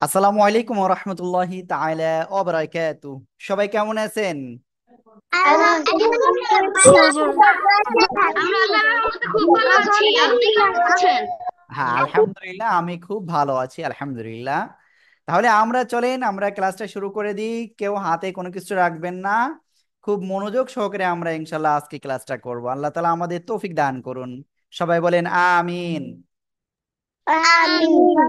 আসসালামু আলাইকুম ওয়া রাহমাতুল্লাহি তাআলা ওয়া বারাকাতুহু। সবাই কেমন আছেন? আলহামদুলিল্লাহ ভালো আছি হুজুর। আমরা আল্লাহর রহমতে খুব ভালো আছি। আপনি কেমন আছেন? হ্যাঁ, আলহামদুলিল্লাহ আমি খুব ভালো আছি, আলহামদুলিল্লাহ। তাহলে আমরা ক্লাসটা শুরু করে দিই। কেউ হাতে কোনো কিছু রাখবেন না। খুব মনোযোগ সহকারে আমরা ইনশাআল্লাহ আজকে ক্লাসটা করব। আল্লাহ তাআলা আমাদের তৌফিক দান করুন। সবাই বলেন আমিন। আমিন।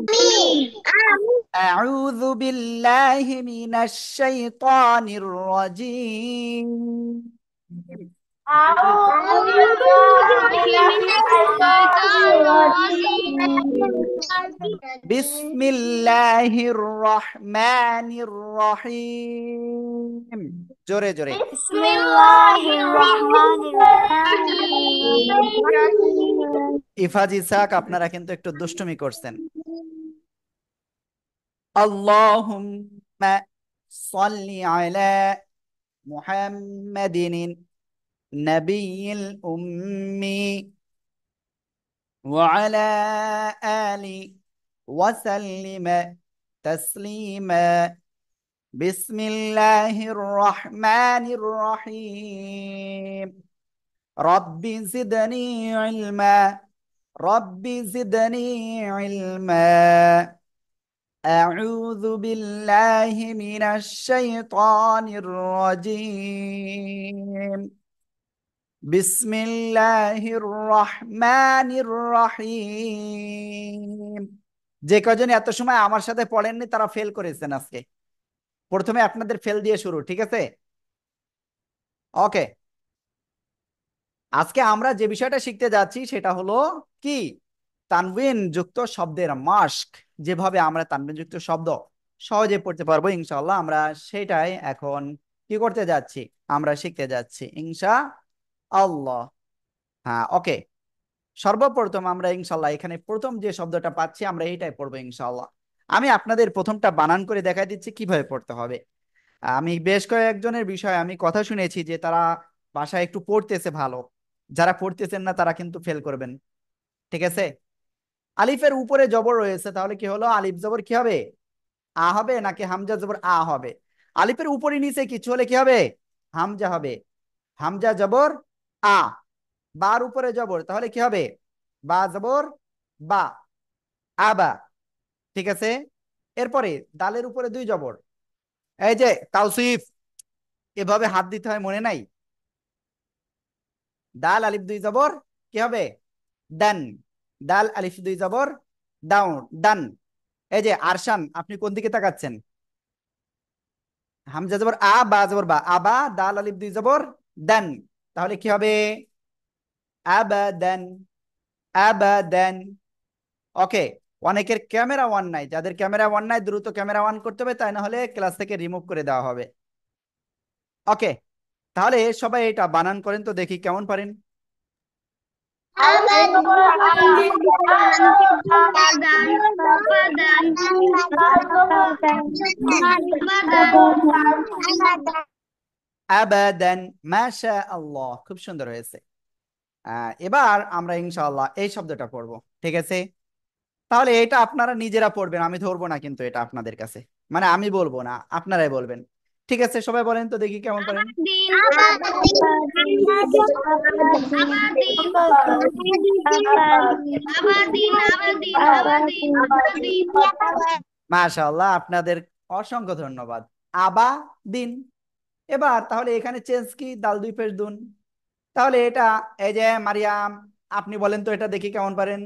আউযু বিল্লাহি মিনাশ শাইতানির রাজিম। আউযু বিল্লাহি বিল্লাহি মিনাশ মিনাশ শাইতানির শাইতানির রাজিম। বিসমিল্লাহির রহমানির রহিম। জোরে জোরে। বিসমিল্লাহির রহমানির রহিম। রহিম। ইফাজ ইসাক, আপনারা কিন্তু একটু দুষ্টুমি করছেন। আল্লাহুম্মা সাল্লি আলা মুহাম্মাদিন নাবিয়্যিল উম্মি ওয়া আলা আলি ওয়া সাল্লিমা তাসলিমা। বিসমিল্লাহির রহমানির রহিম। রব্বি জিদনি ইলমা। রব্বি জিদনি ইলমা। আউযু বিল্লাহি মিনাশ শাইতানির রাজিম। বিসমিল্লাহির রহমানির রহিম। যে কজন এত সময় আমার সাথে পড়েননি তারা ফেল করেছেন আজকে। প্রথমে আপনাদের ফেল দিয়ে শুরু, ঠিক আছে? ওকে। আজকে আমরা যে বিষয়টা শিখতে যাচ্ছি সেটা হলো কি, তানবিন যুক্ত শব্দের মাস্ক। যেভাবে আমরা তানবিন যুক্ত শব্দ সহজে পড়তে পারবো ইনশাআল্লাহ, আমরা সেটাই এখন কি করতে যাচ্ছি, আমরা শিখতে যাচ্ছি ইনশাআল্লাহ। হ্যাঁ, ওকে। সর্বপ্রথম আমরা ইনশাআল্লাহ এখানে প্রথম যে শব্দটা পাচ্ছি আমরা এইটাই পড়বো ইনশাআল্লাহ। আমি আপনাদের প্রথমটা বানান করে দেখাই দিচ্ছি কিভাবে পড়তে হবে। আমি বেশ কয়েকজনের বিষয়ে আমি কথা শুনেছি যে তারা বাসায় একটু পড়তেছে ভালো। যারা পড়তেছেন না তারা কিন্তু ফেল করবেন, ঠিক আছে? আলিফের উপরে জবর রয়েছে, তাহলে কি হলো, আলিফ জবর কি হবে, আ হবে, নাকি হামজা জবর আ হবে? আলিফের উপরে নিচে কিছু হলে কি হবে, হামজা হবে। হামজা জবর আ। বার উপরে জবর, তাহলে কি হবে, বা জবর বা, আবা। ঠিক আছে। এরপরে দালের উপরে দুই জবর, এই যে তাওসিফ, এভাবে হাত দিতে হয়, মনে নাই? দাল আলিফ দুই জবর কি হবে, ডান। দাল আলিফ দুই জবর ডাউন, ডান। এই যে আরশান, আপনি কোন দিকে তাকাচ্ছেন? হামজা জবর আ, বা জবর বা, আবা, দাল আলিফ দুই জবর দান। তাহলে কি হবে, আবাদান, আবাদান। ওকে। অনেকের ক্যামেরা ওয়ান নাই, যাদের ক্যামেরা ওয়ান নাই দ্রুত ক্যামেরা ওয়ান করতে হবে, তাই না হলে ক্লাস থেকে রিমুভ করে দেওয়া হবে। ওকে। তাহলে সবাই এটা বানান করেন তো দেখি কেমন পারেন। আদান, আবাদান, আবাদান। আবাদান। মাশা আল্লাহ, খুব সুন্দর হয়েছে। এবার আমরা ইনশাআল্লাহ এই শব্দটা পড়বো, ঠিক আছে? তাহলে এটা আপনারা নিজেরা পড়বেন, আমি ধরবো না কিন্তু এটা আপনাদের কাছে, মানে আমি বলবো না, আপনারাই বলবেন। ঠিক আছে, সবাই বলেন তো দেখি কেমন পারেন। আবাদিন, আবাদিন আবাদিন, আবাদিন আবাদিন, আবাদিন, আবাদিন, আবাদিন। মাশাআল্লাহ, আপনাদের অসংখ্য ধন্যবাদ। আবা দিন। এবার তাহলে এখানে চেঞ্জ কি, দাল দুই পেশ দুন। তাহলে এটা, এই যে মারিয়াম, আপনি বলেন তো এটা দেখি কেমন পারেন।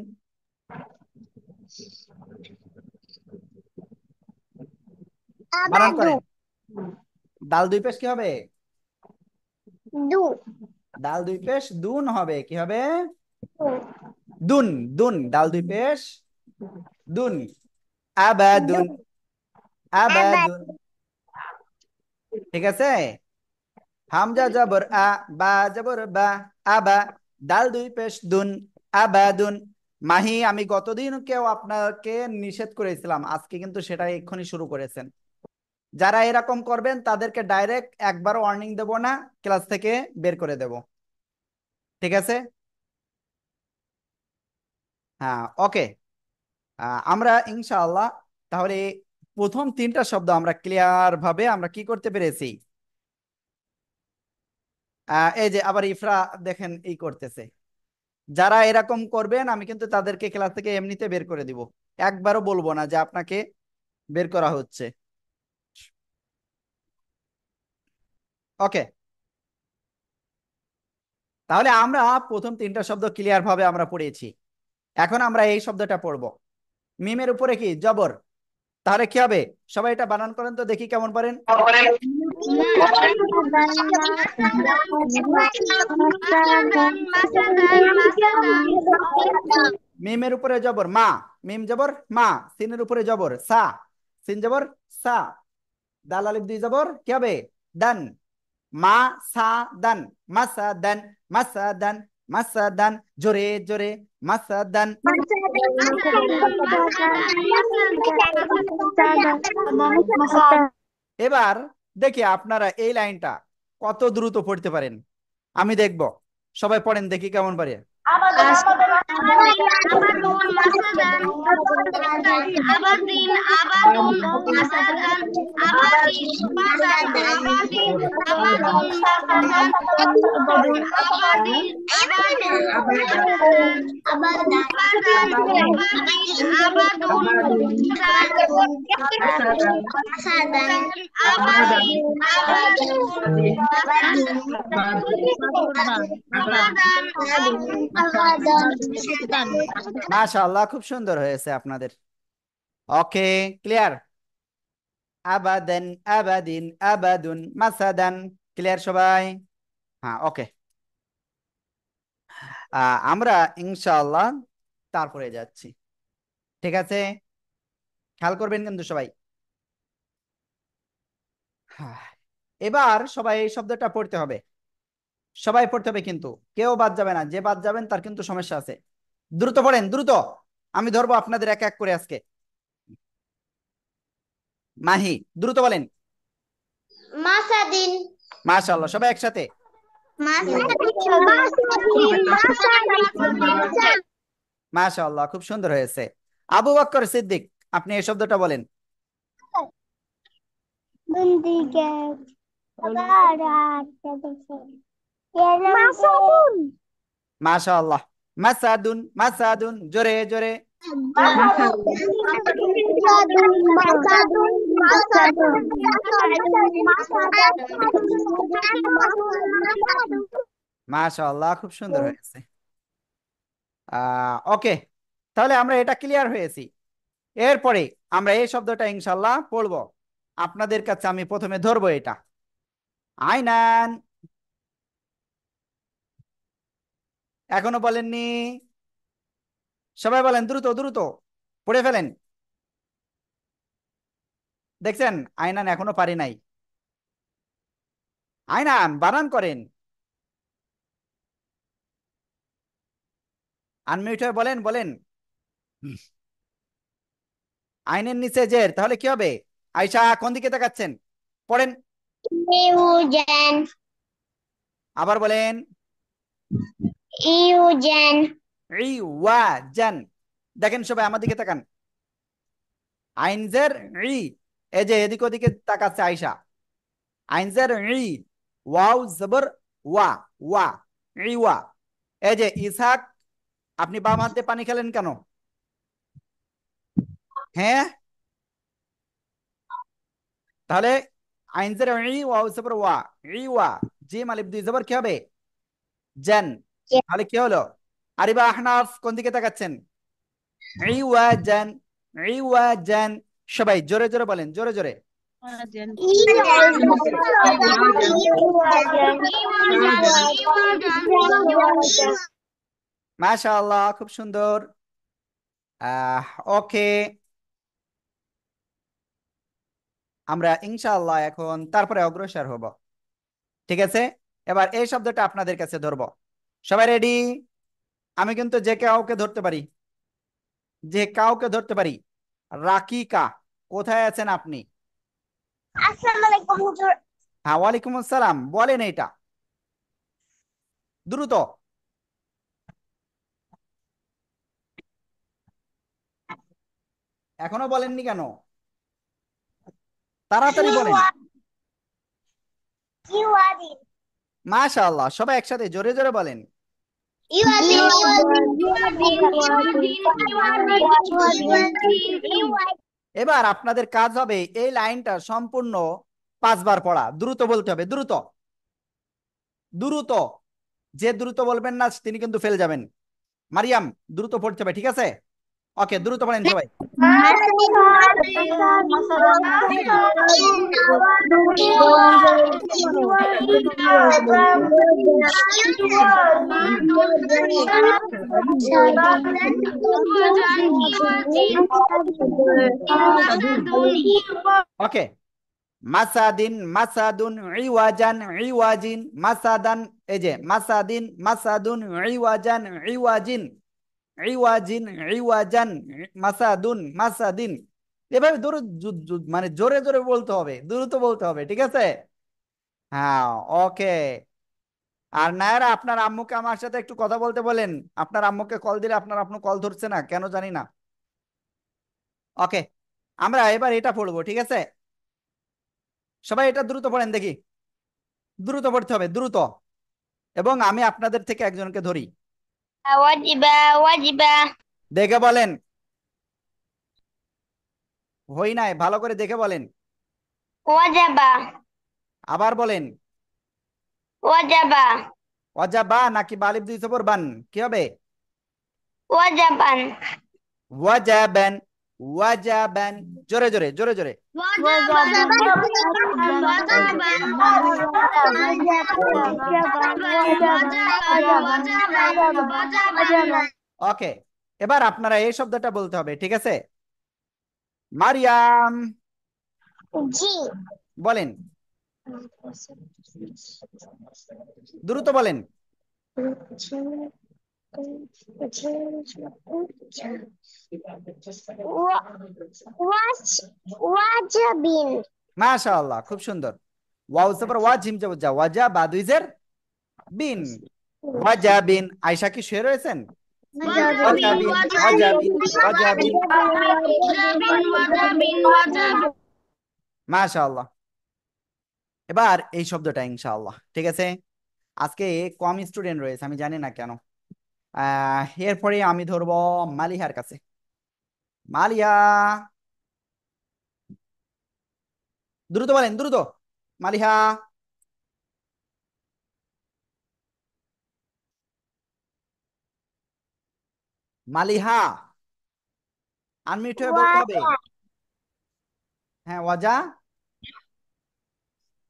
বানান আবাদু করেন। দাল দুই পেশ কি হবে, দু দাল দুই পেশ দুন হবে, কি হবে, দুন। দুন, দাল দুই পেশ দুন। আবাদুন, আবাদ আবাদুন। ঠিক আছে। হামজা জবর আ, বা জবর বা, আবা, দাল দুই পেশ দুন, আবাদুন। মাহি, আমি গতদিন কেউ আপনাকে নিষেধ করেছিলাম, আজকে কিন্তু সেটা এক্ষুনি শুরু করেছেন। যারা এরকম করবেন তাদেরকে ডাইরেক্ট একবারও ওয়ার্নিং দেব না, ক্লাস থেকে বের করে দেব, ঠিক আছে? হ্যাঁ, ওকে। আমরা ইনশাআল্লাহ তাহলে প্রথম তিনটা শব্দ আমরা ক্লিয়ার ভাবে আমরা কি করতে পেরেছি। এই যে আবার ইফরা দেখেন এই করতেছে। যারা এরকম করবেন আমি কিন্তু তাদেরকে ক্লাস থেকে এমনিতে বের করে দিব, একবারও বলবো না যে আপনাকে বের করা হচ্ছে। ওকে, তাহলে আমরা প্রথম তিনটা শব্দ ক্লিয়ার ভাবে আমরা পড়েছি। এখন আমরা এই শব্দটা পড়ব। মিমের উপরে কি জবর, তাহলে কি হবে? সবাই এটা বানান করেন তো দেখি কেমন পারেন। মিমের উপরে জবর মা, মিম জবর মা, সিনের উপরে জবর সা, সিন জবর সা, দাল আলিফ দুই জবর কি হবে? দান, মা সা দান, মাসা দান, মাসা দান, মাসা দান, জোরে জোরে মাসা দান। এবার দেখি আপনারা এই লাইনটা কত দ্রুত পড়তে পারেন, আমি দেখব। সবাই পড়েন দেখি কেমন পারে। মাশাআল্লাহ, খুব সুন্দর হয়েছে আপনাদের। ওকে, ক্লিয়ার। আবাদান, আবাদিন, আবাদুন, মাসাদান। ক্লিয়ার সবাই? হ্যাঁ, ওকে। আমরা ইনশাআল্লাহ তারপরে যাচ্ছি, ঠিক আছে? খেয়াল করবেন কিন্তু সবাই। হ্যাঁ, এবার সবাই এই শব্দটা পড়তে হবে, সবাই পড়তে হবে কিন্তু কেউ বাদ যাবে না, যে বাদ যাবেন তার কিন্তু সমস্যা আছে। দ্রুত পড়েন, দ্রুত। আমি ধরবো আপনাদের এক এক করে আজকে। মাহি, দ্রুত বলেন। মাসাদিন, মাশাআল্লাহ, সবাই একসাথে। মাশাআল্লাহ, খুব সুন্দর হয়েছে। আবু বকর সিদ্দিক, আপনি এই শব্দটা বলেন। মাশাআল্লাহ, মাসাদুন, মাসাদুন, জোরে জোরে। মাশাআল্লাহ, খুব সুন্দর হয়েছে। ওকে, তাহলে আমরা এটা ক্লিয়ার হয়েছি। এরপরে আমরা এই শব্দটা ইনশাল্লাহ পড়বো। আপনাদের কাছে আমি প্রথমে ধরবো এটা, আইনান। এখনো বলেননি? সবাই বলেন, দ্রুত দ্রুত পড়ে ফেলেন। দেখছেন, আইনান এখনো পারি নাই। আইনান বানান করেন, আনমিউট হয়ে বলেন বলেন। আইনের নিচে জের, তাহলে কি হবে? আয়শা কোন দিকে তাকাচ্ছেন? পড়েন, ইউজেন, আবার বলেন। ইউজেন, ইওয়াজান। দেখেন সবাই আমার দিকে তাকান। আইনজের ই, এই যে এদিক ওদিকে তাকাচ্ছে আয়শা। আইনজের ই, ওয়াও জবর ওয়া, ওয়া, ইওয়া। এই যে ইসহাক, আপনি বাম হাতে পানি খেলেন কেন? হ্যাঁ, তাহলে আইনজের ই, ওয়াও জবর ওয়া, ইওয়া। জিম আলিফ দুই জবর কি হবে? জান। তাহলে কি হলো? আরিবা আহনাফ কোন দিকে তাকাচ্ছেন? ইওয়াজান, ইওয়াজান। সবাই জোরে জোরে বলেন, জোরে জোরে। মাশাআল্লাহ, খুব সুন্দর। ওকে, আমরা ইনশাআল্লাহ এখন তারপরে অগ্রসর হব, ঠিক আছে? এবার এই শব্দটা আপনাদের কাছে ধরবো। সবাই রেডি? আমি কিন্তু যে কাউকে ধরতে পারি, যে কাউকে ধরতে পারি। রাকিকা, কোথায় আছেন আপনি? আসসালামু আলাইকুম হুজুর। হ্যাঁ, ওয়ালাইকুম আসসালাম, বলেন এটা দ্রুত। এখনো বলেননি কেন? তাড়াতাড়ি বলেন। Iwadin. মাশাআল্লাহ, সবাই একসাথে জোরে জোরে বলেন। Iwadin. এবার আপনাদের কাজ হবে এই লাইনটা সম্পূর্ণ 5 বার পড়া। দ্রুত বলতে হবে, দ্রুত দ্রুত। যে দ্রুত বলবেন না তিনি কিন্তু ফেল যাবেন। মারিয়াম, দ্রুত পড়তে হবে, ঠিক আছে? ওকে, দ্রুত পড়েন সবাই। ওকে, মাসাদিন মাসাদুন ইওয়াজান ইওয়াজিন মাসাদান, এই যে মাসাদিন মাসাদুন ইওয়াজান ইওয়াজিন ইওয়াজিন ইওয়াজান মাসাদুন মাসাদিন। এভাবে ধরে মানে জোরে জোরে বলতে হবে, দ্রুত বলতে হবে, ঠিক আছে? হ্যাঁ, ওকে। আর নায়ারা, আপনার আম্মুকে আমার সাথে একটু কথা বলতে বলেন। আপনার আম্মুকে কল দিলে আপনার আম্মু কল ধরছে না কেন জানি না। ওকে, আমরা এবার এটা পড়বো, ঠিক আছে? সবাই এটা দ্রুত পড়েন দেখি। দ্রুত পড়তে হবে, দ্রুত। এবং আমি আপনাদের থেকে একজনকে ধরি, Wajiba, wajiba. দেখে বলেন। হই নাই, ভালো করে দেখে বলেন। Wajaba, আবার বলেন। wajaba, অজাবা নাকি বালিব দুই সবর বান, কি হবে? wajaban. ওয়াজাবান, ওয়াজাবান। জোরে জোরে জোরে জোরে। ওকে, এবার আপনারা এই শব্দটা বলতে হবে, ঠিক আছে? মারিয়াম, Ji. বলেন, দ্রুত বলেন। Wajabin. মাশাআল্লাহ, খুব সুন্দর। ওয়াও সবর ওয়া জিম যাব যা ওয়াজা বা দুইজের বিন, ওয়াজাবিন। আয়শা কি শুয়ে রয়েছেন? ওয়াজাবিন ওয়াজাবিন ওয়াজাবিন। মাশাআল্লাহ। এবার এই শব্দটা ইনশাআল্লাহ, ঠিক আছে? আজকে কম স্টুডেন্ট রয়েছে, আমি জানি না কেন। এরপরে আমি ধরবো মালিহার কাছে। মালিহা, দ্রুত বলেন, দ্রুত। মালিহা, মালিহা, আনমিউট হয়ে বলতে হবে। হ্যাঁ, ওয়াজা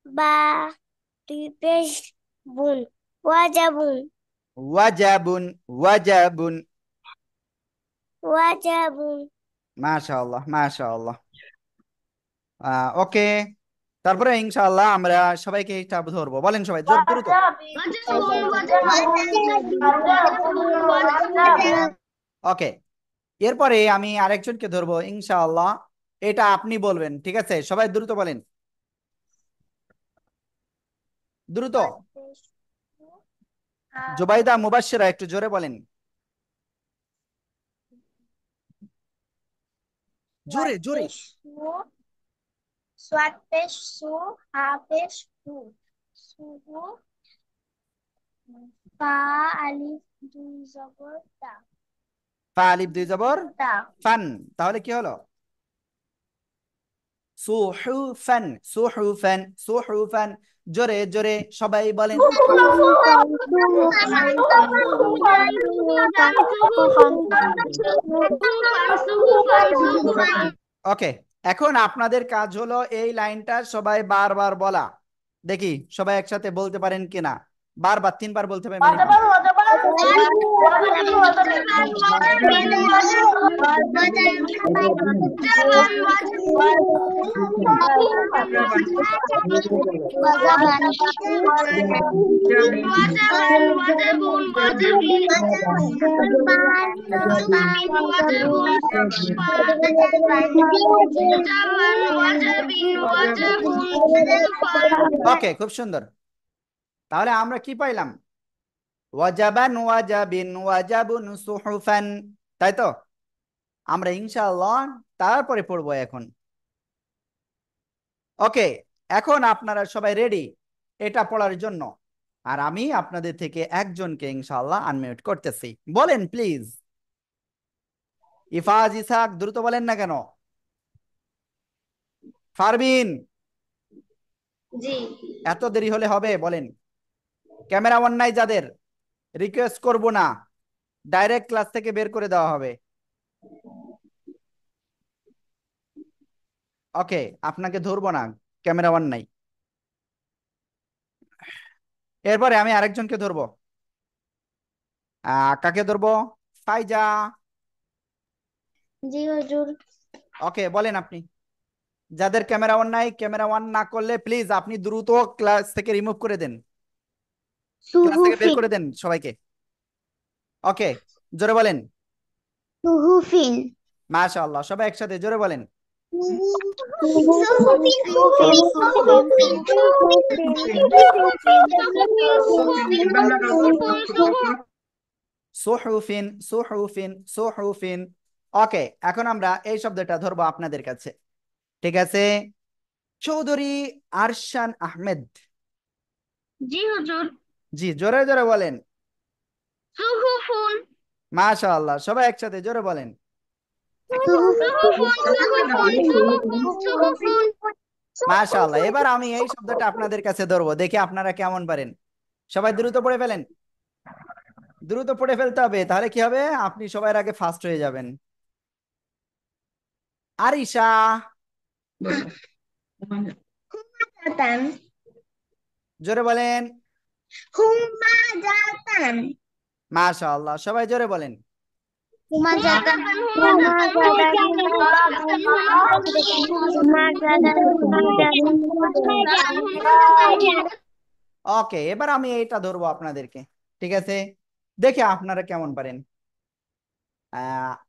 Ba. Tipes bun. Wajabun. ওয়াজাবুন ওয়াজাবুন। Wajabun. মাশাআল্লাহ মাশাআল্লাহ। ওকে, তারপরে ইনশাআল্লাহ আমরা সবাইকে এটা ধরবো। বলেন সবাই জোর দ্রুত। ওকে, এরপরে আমি আরেকজনকে ধরবো ইনশাআল্লাহ। এটা আপনি বলবেন, ঠিক আছে? সবাই দ্রুত বলেন, দ্রুত। জুবাইদা, মুবাশশিরা, একটু জোরে বলেন, জোরে জোরে। Swat su, habes su, suhu, fa alif দুই জবর তা, ফা আলিফ দুই জবর তা, ফান, তাহলে কি হলো? সুহুফান সুহুফান সুহুফান। জোরে জোরে সবাই বলেন। ওকে, এখন আপনাদের কাজ হলো এই লাইনটা সবাই বারবার বলা। দেখি সবাই একসাথে বলতে পারেন কিনা। বারবার 3 বার বলতে হবে মিনিমাম। ওকে, খুব সুন্দর। তাহলে আমরা কি পাইলাম? ওয়াজাবান ওয়াজাবিন ওয়াজাবুন সুহুফান, তাই তো? আমরা ইনশাআল্লাহ তারপরে পড়বো এখন। ওকে, এখন আপনারা সবাই রেডি এটা পড়ার জন্য? আর আমি আপনাদের থেকে একজনকে ইনশাআল্লাহ আনমিউট করতেছি, বলেন প্লিজ। ইফাজ ইসাক, দ্রুত বলেন না কেন? ফারবিন, জি। এত দেরি হলে হবে? বলেন। ক্যামেরা অন নাই যাদের, রিকোয়েস্ট করব না, ডাইরেক্ট ক্লাস থেকে বের করে দেওয়া হবে। ওকে, আপনাকে ধরবো না, ক্যামেরা অন নাই। এরপরে আমি আরেকজনকে ধরবো। কাকে ধরবো? ফাইজা। জি হুজুর। ওকে, বলেন আপনি। যাদের ক্যামেরা অন নাই, ক্যামেরা অন না করলে প্লিজ আপনি দ্রুত ক্লাস থেকে রিমুভ করে দেন, ক্লাস থেকে বের সুহুফিন। করে দেন সবাইকে। ওকে, জোরে বলেন। সুহুফিন। মাশাআল্লাহ, সবাই একসাথে জোরে বলেন। সুহুফিন। সুহুফিন। সুহুফিন। সুহুফিন, সুহুফিন, সুহুফিন। ওকে, এখন আমরা এই শব্দটা ধরবো আপনাদের কাছে, ঠিক আছে? চৌধুরী আরশান আহমেদ। জি হুজুর। জি, জোরে জোরে বলেন। সুহুফুন। মাশাআল্লাহ, সবাই একসাথে জোরে বলেন। সুহুফুন, সুহুফুন, সুহুফুন, সুহুফুন। মাশাআল্লাহ, এবার আমি এই শব্দটা আপনাদের কাছে ধরবো, দেখি আপনারা কেমন পারেন। সবাই দ্রুত পড়ে ফেলেন, দ্রুত পড়ে ফেলতে হবে, তাহলে কি হবে, আপনি সবার আগে ফার্স্ট হয়ে যাবেন। আরিশা। হুমাজাতান। জোরে বলেন। হুমাজাতান। মাশাআল্লাহ, সবাই জোরে বলেন। হুমাজাতান। হুমাজাতান, হুমাজাতান, হুমাজাতান। হুমাজাতান, হুমাজাতান। হুমাজাতান, হুমাজাতান। ওকে, এবার আমি এইটা ধরবো আপনাদেরকে, ঠিক আছে? দেখে আপনারা কেমন পারেন।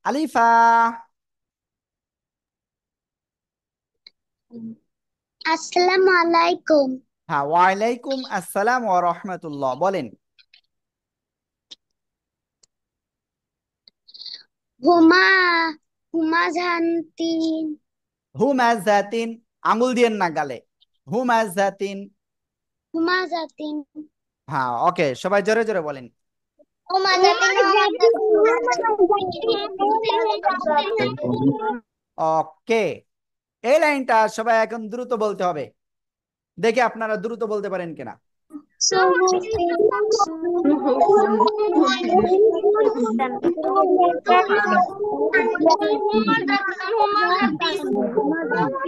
আলিফা। আসসালামু আলাইকুম। হ্যাঁ, ওয়ালাইকুম আসসালাম ওয়া রাহমাতুল্লাহ, বলেন। হুমা হুমাজান্তিন। হুমাজাতিন, আঙ্গুল দিয়েন না গালে। হুমাজাতিন। হুমাজাতিন। হ্যাঁ, ওকে, সবাই জোরে জোরে বলেন। হুমাজাতিন। ওকে, এই লাইনটা সবাই এখন দ্রুত বলতে হবে, দেখি আপনারা দ্রুত বলতে পারেন কিনা। হুমাজাতান, হুমাজাতিন।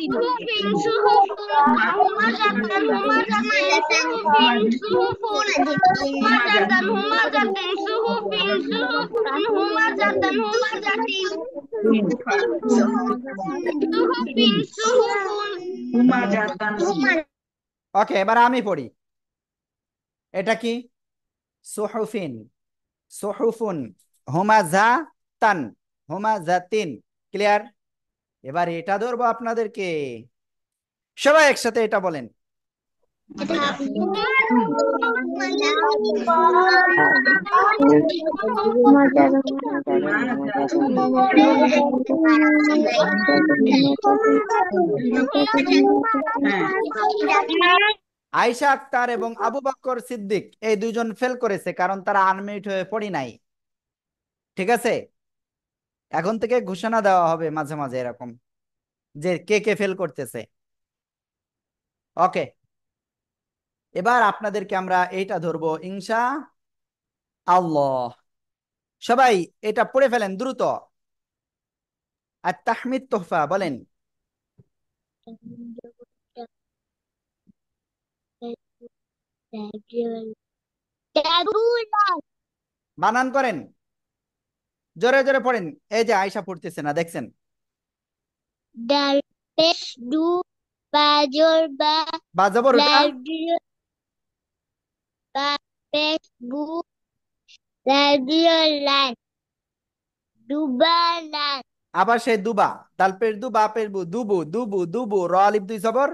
সুহুফিন, সুহুফুন, হুমাজাতান, হুমাজাতিন, সুহুফিন, সুহুফুন, হুমাজাতান, হুমাজাতিন, সুহুফিন, সুহুফুন, হুমাজাতান, হুমাজাতিন, সুহুফিন, সুহুফুন। ওকে, এবার আমি পড়ি। এটা কি? সুহুফিন, সুহুফুন, হুমাজাতান, হুমাজাতিন। ক্লিয়ার? এবার এটা ধরবো আপনাদেরকে, সবাই একসাথে এটা বলেন। আয়েশা আক্তার এবং আবু বকর সিদ্দিক এই দুজন ফেল করেছে, কারণ তারা আনমিউট হয়ে পড়ি নাই, ঠিক আছে? এখন থেকে ঘোষণা দেওয়া হবে মাঝে মাঝে এরকম, যে কে কে ফেল করতেছে। ওকে, এবার আপনাদেরকে আমরা এইটা ধরবো ইনশা আল্লাহ। সবাই এটা পড়ে ফেলেন দ্রুত। আর তাহমিদ তোহফা, বলেন। বানান করেন, জোরে জোরে পড়েন। এই যে আয়শা পড়তেছে না, দেখছেন? ডাল পেশ ডু বাজর বা বাজাবর ওটা। লাড্রিয় বা পেশ বু লাড্রিয় লান দুবালান আবার সেই দুবা, দালপের দু বাপের বু, দুবু দুবু দুবু, র আলিফ দুই জবর,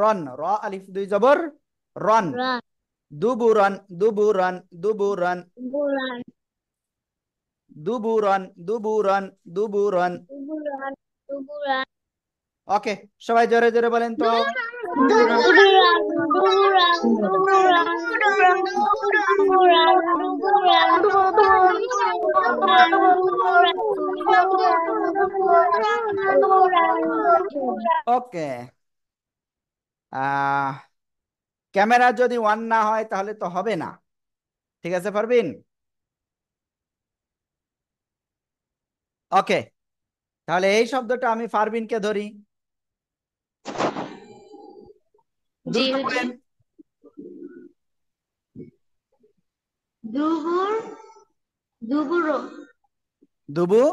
রন, র আলিফ দুই জবর, রন। রা দুবুরন, দুবুরন, দুবুরন, বুরান দুবুরন, দুবুরন, দুবুরন। দুবুরান দুবুরান ওকে, সবাই জোরে জোরে বলেন তো। Durang, durang, durang, durang, durang, durang, durang, ওকে, আহ ক্যামেরা যদি ওয়ান না হয় তাহলে তো হবে না। ঠিক আছে পারবিন? ওকে, তাহলে এই শব্দটা আমি ফারবিনকে ধরি। জি দ্রুত হুজুর। বলেন। দুবুর, দুবুরো, দুবু।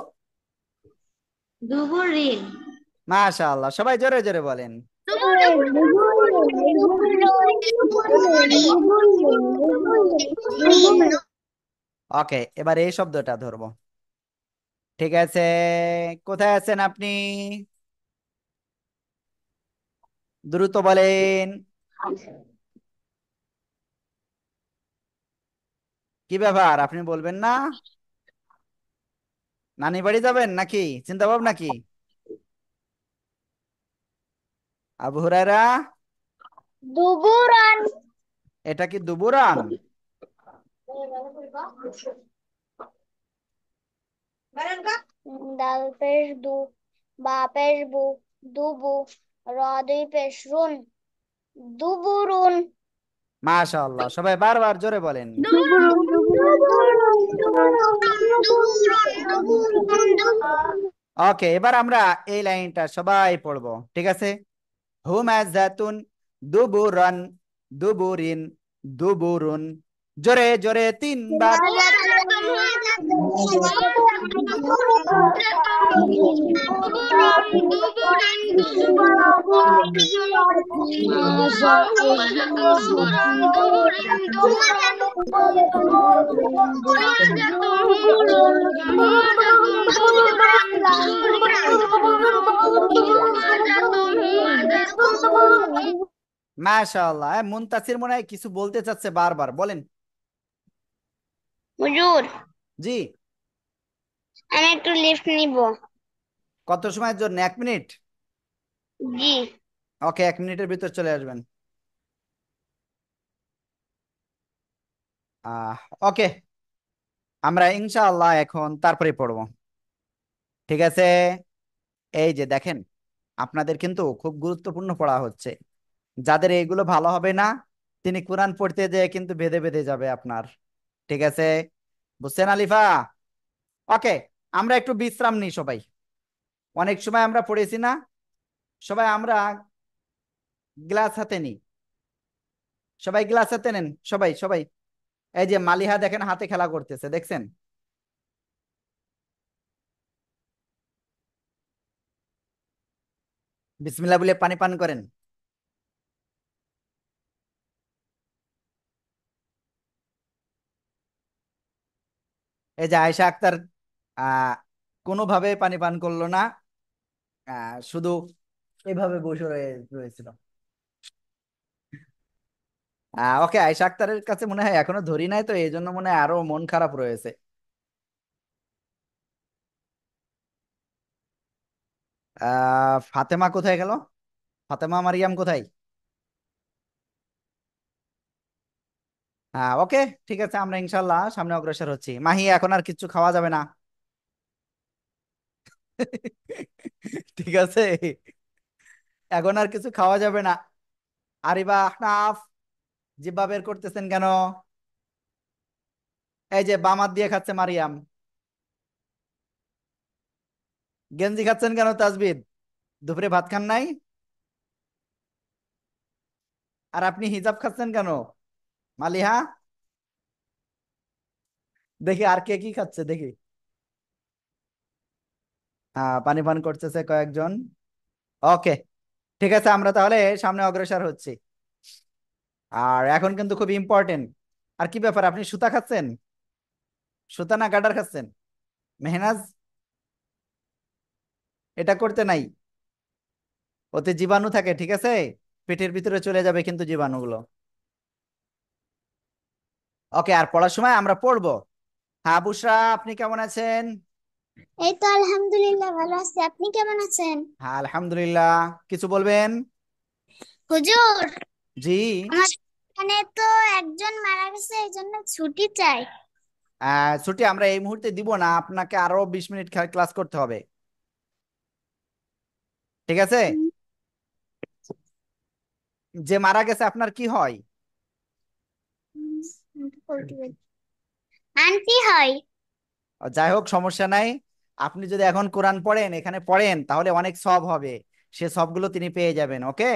দুবুরিন। মাশাআল্লাহ, সবাই জোরে জোরে বলেন। দুবুর, দুবুর, ওকে, এবার এই শব্দটা ধরবো। ঠিক আছে, কোথায় আছেন আপনি? দ্রুত বলেন। কি ব্যাপার, আপনি বলবেন না? নানি বাড়ি যাবেন নাকি, চিন্তা ভাবনা কি? আবু হুরায়রা, Duburan. এটা কি দুবুরান? Dal pesh du, ba pesh bu, dubu, ra দুই পেশ রুন, দুবুরুন। মাশাআল্লাহ, সবাই বারবার জোরে বলেন। দুবুরুন, ওকে, এবার আমরা এই লাইনটা সবাই পড়বো, ঠিক আছে? হুমাজাতুন, দুবুরান, দুবুরিন, দুবুরুন। জোরে জোরে তিনবার। হুমাজাতুন, হুমাজাতুন, দুবুরুন, দুবুরিন, হুমাজাতুন, দুবুরুন, দুবুরিন, হুমাজাতুন, হুমাজাতুন, দুবুরুন, দুবুরিন, হুমাজাতুন, হুমাজাতুন। মাশাআল্লাহ, মুনতাসির মনে হয় কিছু বলতে চাচ্ছে, বারবার বলেন। হুজুর, জি। আমি একটু লিফট নিব। কত সময়ের জন্য, 1 মিনিট? জি। ওকে, 1 মিনিটের ভিতর চলে আসবেন। আহ ওকে, আমরা ইনশাআল্লাহ এখন তারপরে পড়বো। ঠিক আছে, এই যে দেখেন, আপনাদের কিন্তু খুব গুরুত্বপূর্ণ পড়া হচ্ছে। যাদের এইগুলো ভালো হবে না, তিনি কোরআন পড়তে যেয়ে কিন্তু বেঁধে বেঁধে যাবে আপনার। ঠিক আছে, বুঝছেন আলিফা? ওকে, আমরা একটু বিশ্রাম নিই সবাই। অনেক সময় আমরা পড়েছি না, সবাই আমরা গ্লাস হাতে নিই। সবাই গ্লাস হাতে নেন, সবাই সবাই। এই যে মালিহা দেখেন হাতে খেলা করতেছে, দেখছেন? বিসমিল্লাহ বলে পানি পান করেন। এই যে আয়েশা আক্তার আহ কোনোভাবে পানি পান করলো না, শুধু এভাবে বসে রয়েছিল। ওকে, আয়েশা আক্তারের কাছে মনে হয় এখনো ধরি নাই, তো এই জন্য মনে হয় আরো মন খারাপ রয়েছে। ফাতেমা কোথায় গেল? ফাতেমা মারিয়াম কোথায়? ওকে, ঠিক আছে, আমরা ইনশাল্লাহ সামনে অগ্রসর হচ্ছি। মাহি, এখন আর কিছু খাওয়া যাবে না। ঠিক আছে, এখন আর কিছু খাওয়া যাবে না। আরিবা, আহনাফ, জিব্বা বের করতেছেন কেন? এই যে বাম হাত দিয়ে খাচ্ছে মারিয়াম। গেঞ্জি খাচ্ছেন কেন তাজবিদ? দুপুরে ভাত খান নাই? আর আপনি হিজাব খাচ্ছেন কেন মালিহা? দেখি আর কে কি খাচ্ছে, দেখি। পানি পান করতেছে কয়েকজন। ওকে, ঠিক আছে, আমরা তাহলে সামনে অগ্রসর হচ্ছি। আর এখন কিন্তু খুব ইম্পর্টেন্ট। আর কি ব্যাপার, আপনি সুতা খাচ্ছেন? সুতা না গাডার খাচ্ছেন? মেহনাজ, এটা করতে নাই। ওতে জীবাণু থাকে, ঠিক আছে? পেটের ভিতরে চলে যাবে কিন্তু জীবাণুগুলো। ওকে, আর পড়ার সময় আমরা পড়বো। হ্যাঁ বুশরা, আপনি কেমন আছেন? এই তো আলহামদুলিল্লাহ ভালো আছি, আপনি কেমন আছেন? হ্যাঁ আলহামদুলিল্লাহ। কিছু বলবেন? হুজুর, জি। আমার এখানে তো একজন মারা গেছে, এই জন্য ছুটি চাই। ছুটি আমরা এই মুহূর্তে দিব না, আপনাকে আরো 20 মিনিট ক্লাস করতে হবে। ঠিক আছে? হুম, যে মারা গেছে আপনার কি হয়? আন্টি হয়। যাই হোক, সমস্যা নাই। আপনি যদি এখন কোরআন পড়েন, এখানে পড়েন, তাহলে অনেক সব হবে। সে সবগুলো তিনি পেয়ে যাবেন। ওকে,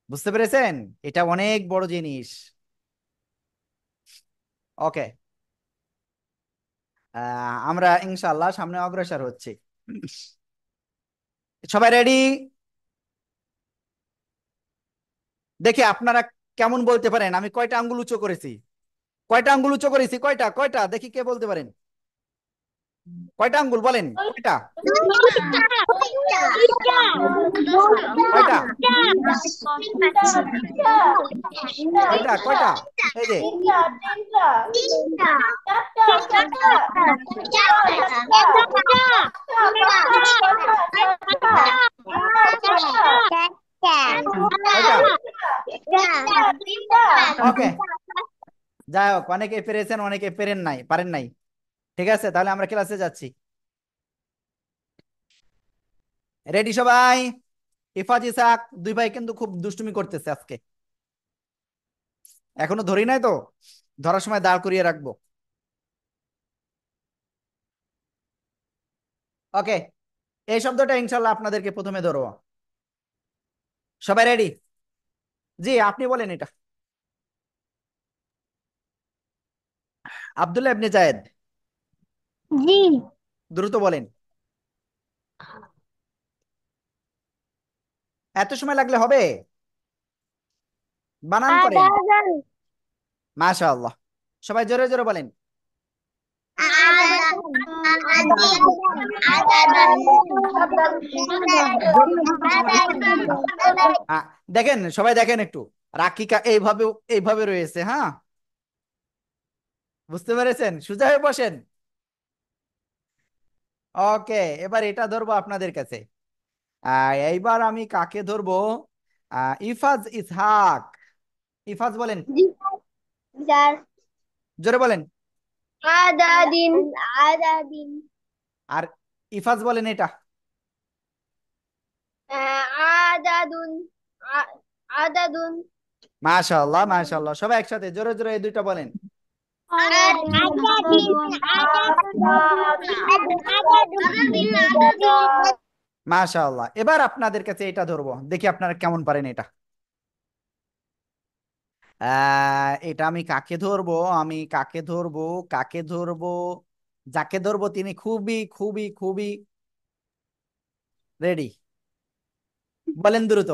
বুঝতে পেরেছেন? এটা অনেক বড় জিনিস। ওকে, আমরা ইনশাআল্লাহ সামনে অগ্রসর হচ্ছি। সবাই রেডি? দেখি আপনারা কেমন বলতে পারেন। আমি কয়টা আঙ্গুল উঁচু করেছি? কয়টা আঙ্গুল উঁচু করেছি? কয়টা কয়টা দেখি, কে বলতে পারেন? কয়টা আঙ্গুল বলেন, কয়টা? কয়টা? কয়টা কয়টা? এই যে, কয়টা? ওকে, যাই হোক, অনেকে পেরেছেন, অনেকে পারেন নাই। ঠিক আছে, তাহলে আমরা ক্লাসে যাচ্ছি। রেডি সবাই? ইফাজ ইসাক দুই ভাই কিন্তু খুব দুষ্টুমি করতেছে আজকে। এখনো ধরি নাই তো, ধরার সময় দাঁড় করিয়ে রাখবো। ওকে, এই শব্দটা ইনশাল্লাহ আপনাদেরকে প্রথমে ধরবো। সবাই রেডি? জি, আপনি বলেন এটা। আব্দুল্লাহ ইবনে জায়েদ। জি। দ্রুত বলেন। এত সময় লাগলে হবে? বানান করেন। আদান, মাশাআল্লাহ। সবাই জোরে জোরে বলেন। আদান, আদান, আদান, আদান। আ, দেখেন সবাই, দেখেন একটু, রাকিকা এইভাবে এইভাবে রয়েছে। হ্যাঁ, বুঝতে পেরেছেন? সোজা হয়ে বসেন। ওকে, এবার এটা ধরবো আপনাদের কাছে। এইবার আমি কাকে ধরবো? ইফাজ ইসহাক। ইফাজ বলেন। যার জোরে বলেন। আদাদিন, আদাদিন, আর ইফাজ বলেন এটা। আদাদুন, আদাদুন, মাশাআল্লাহ মাশাআল্লাহ, সবাই একসাথে জোরে জোরে এই দুইটা বলেন। আদাদিন, আদাদিন, আদাদিন। মাশাআল্লাহ, এবার আপনাদের কাছে এটা ধরবো, দেখি আপনারা কেমন পারেন এটা। এটা আমি কাকে ধরবো? আমি কাকে ধরবো? কাকে ধরবো? যাকে ধরবো তিনি খুবই খুবই খুবই রেডি। বলেন দ্রুত।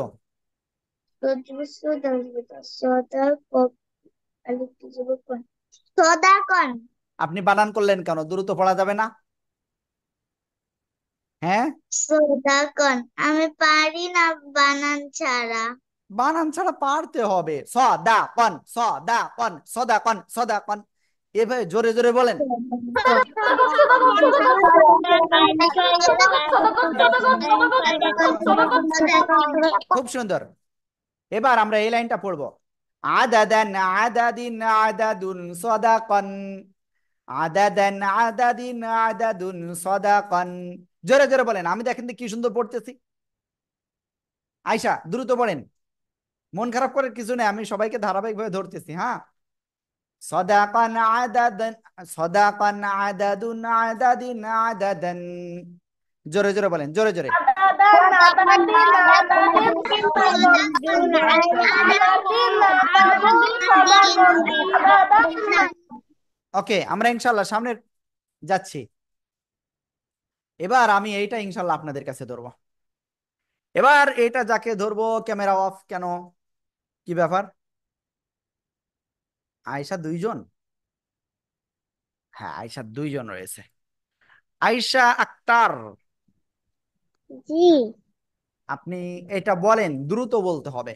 সদাকন। আপনি বানান করলেন কেন? দ্রুত পড়া যাবে না? হ্যাঁ, সদাকন, আমি পারি না বানান ছাড়া। বানান ছাড়া পারতে হবে। সদা কন, সদা কন, সদা কন, সদা কন, এভাবে জোরে জোরে বলেন। খুব সুন্দর। এবার আমরা এই লাইনটা পড়বো। আদাদান আদাদিন আদাদুন সদাকন, আদাদান আদাদিন আদাদুন সদাকন। জোরে জোরে বলেন, আমি দেখেন তো কি সুন্দর পড়তেছি। আয়শা দ্রুত পড়েন। মন খারাপ করার কিছু নেই, আমি সবাইকে ধারাবাহিকভাবে ধরতেছি। হ্যাঁ, সদাকন আদাদান, সদাকন আদাদুন আদাদিন আদাদান। জোরে জোরে বলেন, জোরে জোরে। ওকে, আমরা ইনশাল্লাহ সামনে যাচ্ছি। এবার আমি এইটা ইনশাল্লাহ আপনাদের কাছে ধরবো। এবার এটা যাকে ধরবো, ক্যামেরা অফ কেন? কি ব্যাপার? আয়শা দুইজন? হ্যাঁ, আয়শা দুইজন রয়েছে। আয়শা আক্তার, জি। আপনি এটা বলেন, দ্রুত বলতে হবে।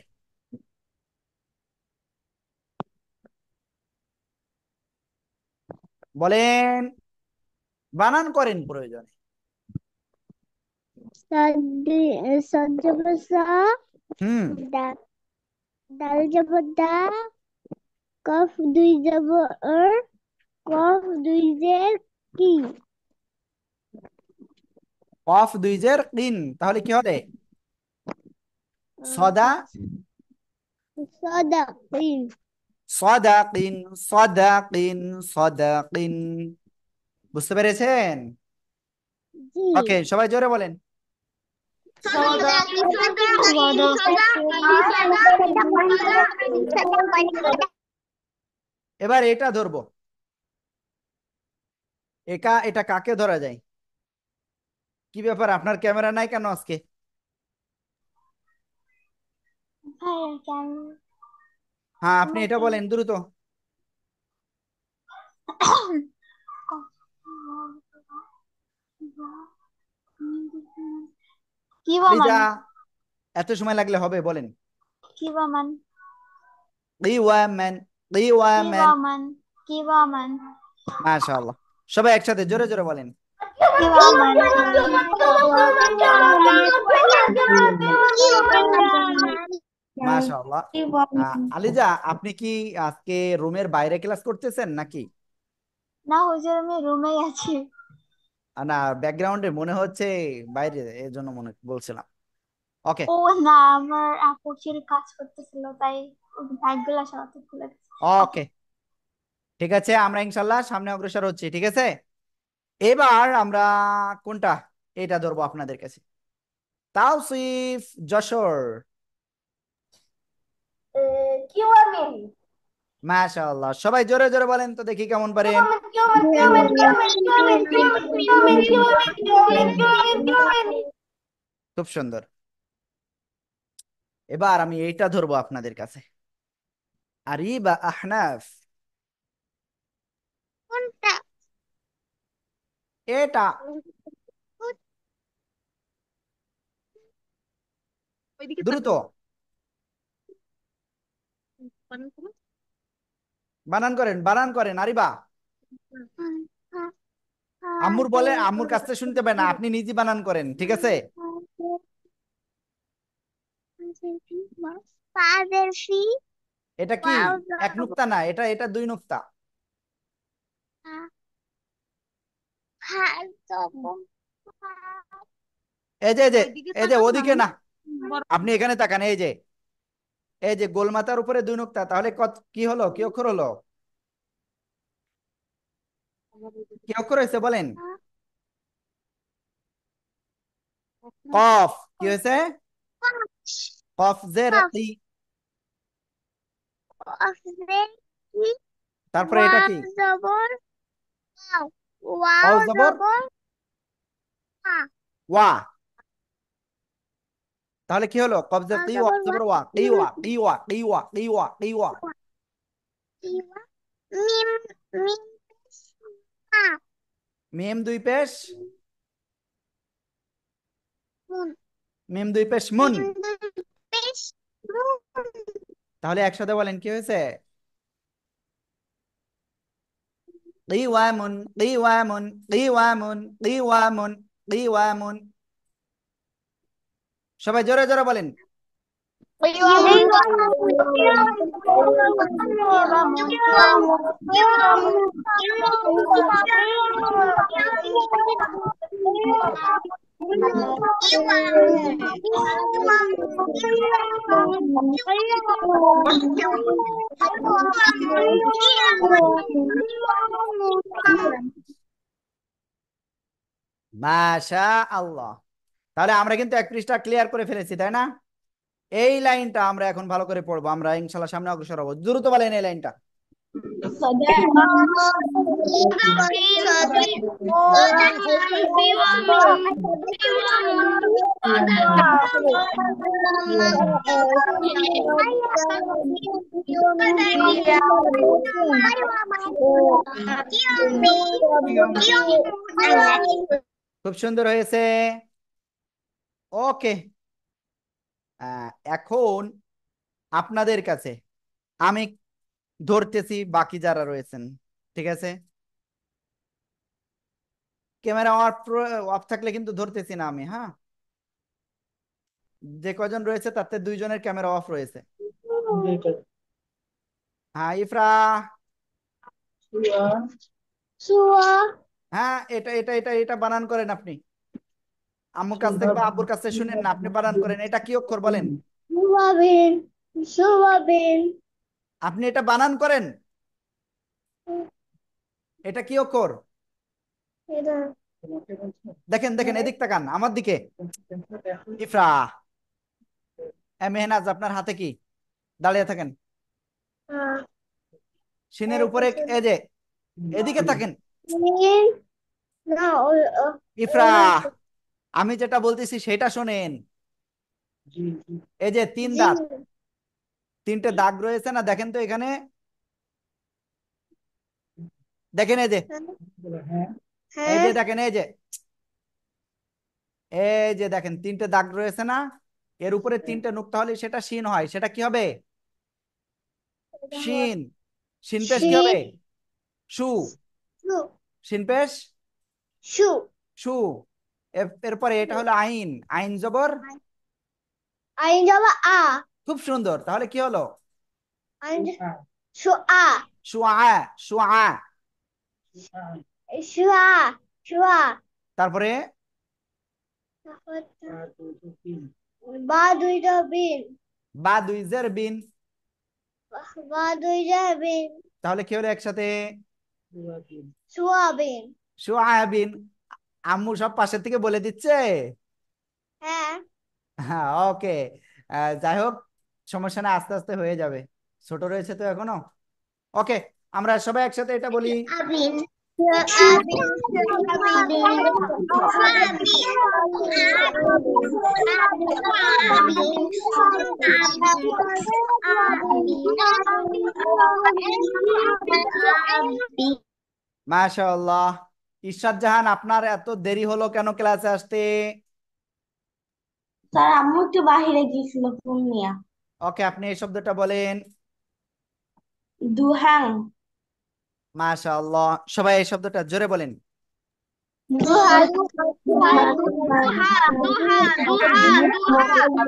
বলেন বানান করেন প্রয়োজনে। সদ জবর সা, হুম। দাল জবর দা, কফ দুই জবর কফ দুই জের কি, কফ দুই জের কিন, তাহলে কি হবে? সদা, সদাকিন। সদাকিন, সদাকিন, সদাকিন। বুঝতে পেরেছেন? জি। ওকে, সবাই জোরে বলেন। এবার এটা ধরবো। এটা কাকে ধরা যায়? কি ব্যাপার, আপনার ক্যামেরা নাই কেন আজকে? হ্যাঁ, আপনি এটা বলেন দ্রুত। কিবামান লিজা, এত সময় লাগলে হবে, বলেন। কিবামান কিওয়ামান, কিওয়ামান। কিবামান কিবামান মাশাআল্লাহ, সবাই একসাথে জোরে জোরে বলেন। কিবামান মাশাআল্লাহ। কিবামান আলিজা, আপনি কি আজকে রুমের বাইরে ক্লাস করতেছেন নাকি? না হুজুর আমি রুমেই আছি। না, ব্যাকগ্রাউন্ডে মনে হচ্ছে বাইরে, এর জন্য মনে বলছিলাম। ওকে। ও না, আমার আপু ছিল কাজ করতেছিল তাই ব্যাগগুলা সরাতে ভুলে গেছি। ওকে। ওকে, ঠিক আছে, আমরা ইনশাল্লাহ সামনে অগ্রসর হচ্ছি, ঠিক আছে। এবার আমরা কোনটা, এটা ধরবো আপনাদের কাছে। তাওসিফ, যশোর। কিওয়ামিন মাশাআল্লাহ, সবাই জোরে জোরে বলেন তো দেখি কেমন পারেন। খুব সুন্দর। এবার আমি এইটা ধরবো আপনাদের কাছে। আরিবা, আহনাফ। কোনটা? এটা ওইদিকে দ্রুত তাকাও। বানান করেন, বানান করেন, আরিবা। আম্মুর বলে, আম্মুর কাছ থেকে শুনতে পায় না, আপনি নিজে বানান করেন, ঠিক আছে। ফাদের ফি, এটা কি ওয়াও এক নুক্তা না, এটা এটা দুই নুক্তা। হা জবর এই যে এই যে, ওইদিকে এই যে তাকাও না। ওদিকে না, আপনি এখানে তাকান, এই যে, এই যে গোলমাতার উপরে দুই নুক্তা, তাহলে কত কি হলো, কি অক্ষর হলো? কি অক্ষর হয়েছে বলেন? কফ। কি হয়েছে? কফ জের কি। তারপরে এটা ওয়াও কি? জবর ওয়াও, ওয়াও ওয়াও জবর জবর আ, ওয়া। তাহলে কি হলো? কফ জের ওয়াও কি, ওয়া জবর ওয়া, জবর ওয়া, কি ওয়া, কি ওয়া, কি ওয়া, কি ওয়া, কি ওয়া। ইওয়া, মিম মিম আ, মিম দুই পেশ, মুন মিম দুই পেশ মুন। মিম দুই পেশ মুন। তাহলে একসাথে বলেন কি হয়েছে? কিওয়ামুন, কিওয়ামুন, কিওয়ামুন, কিওয়ামুন, কিওয়ামুন। সবাই জোরে জোরে বলেন। মাশা আল্লাহ। তাহলে আমরা কিন্তু এক পৃষ্ঠা ক্লিয়ার করে ফেলেছি, তাই না? এই লাইনটা আমরা এখন ভালো করে পড়বো, আমরা ইনশাল্লাহ সামনে অগ্রসর হবো। দ্রুত বলেন এই লাইনটা। খুব সুন্দর হয়েছে। ওকে। এখন আপনাদের কাছে আমি ধরতেছি বাকি যারা রয়েছেন, ঠিক আছে। ক্যামেরা অফ থাকলে কিন্তু ধরতেছি না আমি, হ্যাঁ। যে কজন রয়েছে তাতে দুইজনের ক্যামেরা অফ রয়েছে। হ্যাঁ ইফরা। সুয়া হ্যাঁ, এটা এটা এটা এটা বানান করেন আপনি, আম্মুর কাছ থেকে বা আব্বুর কাছ থেকে শুনেন না, আপনি বানান করেন। এটা কি অক্ষর বলেন? সুয়াবিন সুয়াবিন আপনি এটা বানান করেন। এটা কি অক্ষর? এটা দেখেন দেখেন, এদিক তাকান আমার দিকে। ইফরা, মেহনাজ আপনার হাতে কি? দাঁড়িয়ে থাকেন, সিনের উপরে এই যে, এদিকে থাকেন। মিন না ইফরা, আমি যেটা বলতেছি সেটা শোনেন। এই যে তিন জিন দাঁত, তিনটে দাগ রয়েছে না, দেখেন তো এখানে, দেখেন এই যে, এই হ্যাঁ যে দেখেন এই যে, এই যে দেখেন তিনটে দাগ রয়েছে না, এর উপরে তিনটে নুক্তা হলে সেটা শিন হয়। সেটা কি হবে? শিন। শিন পেশ কি হবে? শীত সু। সু শিন পেশ সু সু। এরপরে এটা হলো আইন, আইন জবর। আইন যাবা আ খুব সুন্দর, তাহলে কি হলো? আইন সু আ শুআ। শুআ। শুয়া শুয়া তারপরে বা দুইটা বিন বা দুই জের বিন। বা দুইটা বিন তাহলে কি হলো একসাথে? সোয়াবিন শুআবিন। আম্মু সব পাশের থেকে বলে দিচ্ছে। হ্যাঁ হ্যাঁ, ওকে। যাই হোক, সমস্যা না, আস্তে আস্তে হয়ে যাবে, ছোট রয়েছে তো এখনো। ওকে, আমরা সবাই একসাথে এটা বলি। আবিন সোয়াবিন সোয়াবিন সোয়াবিন মাশাআল্লাহ। ইরশাদ জাহান, আপনার এত দেরি হলো কেন ক্লাসে আসতে? স্যার আম্মু একটু বাহিরে গিয়েছিল ফোন নিয়ে। ওকে, আপনি এই শব্দটা বলেন। দুহাং। মাশাআল্লাহ, সবাই এই শব্দটা জোরে বলেন। দুহা দুহা দুহা দুহা দুহা দুহা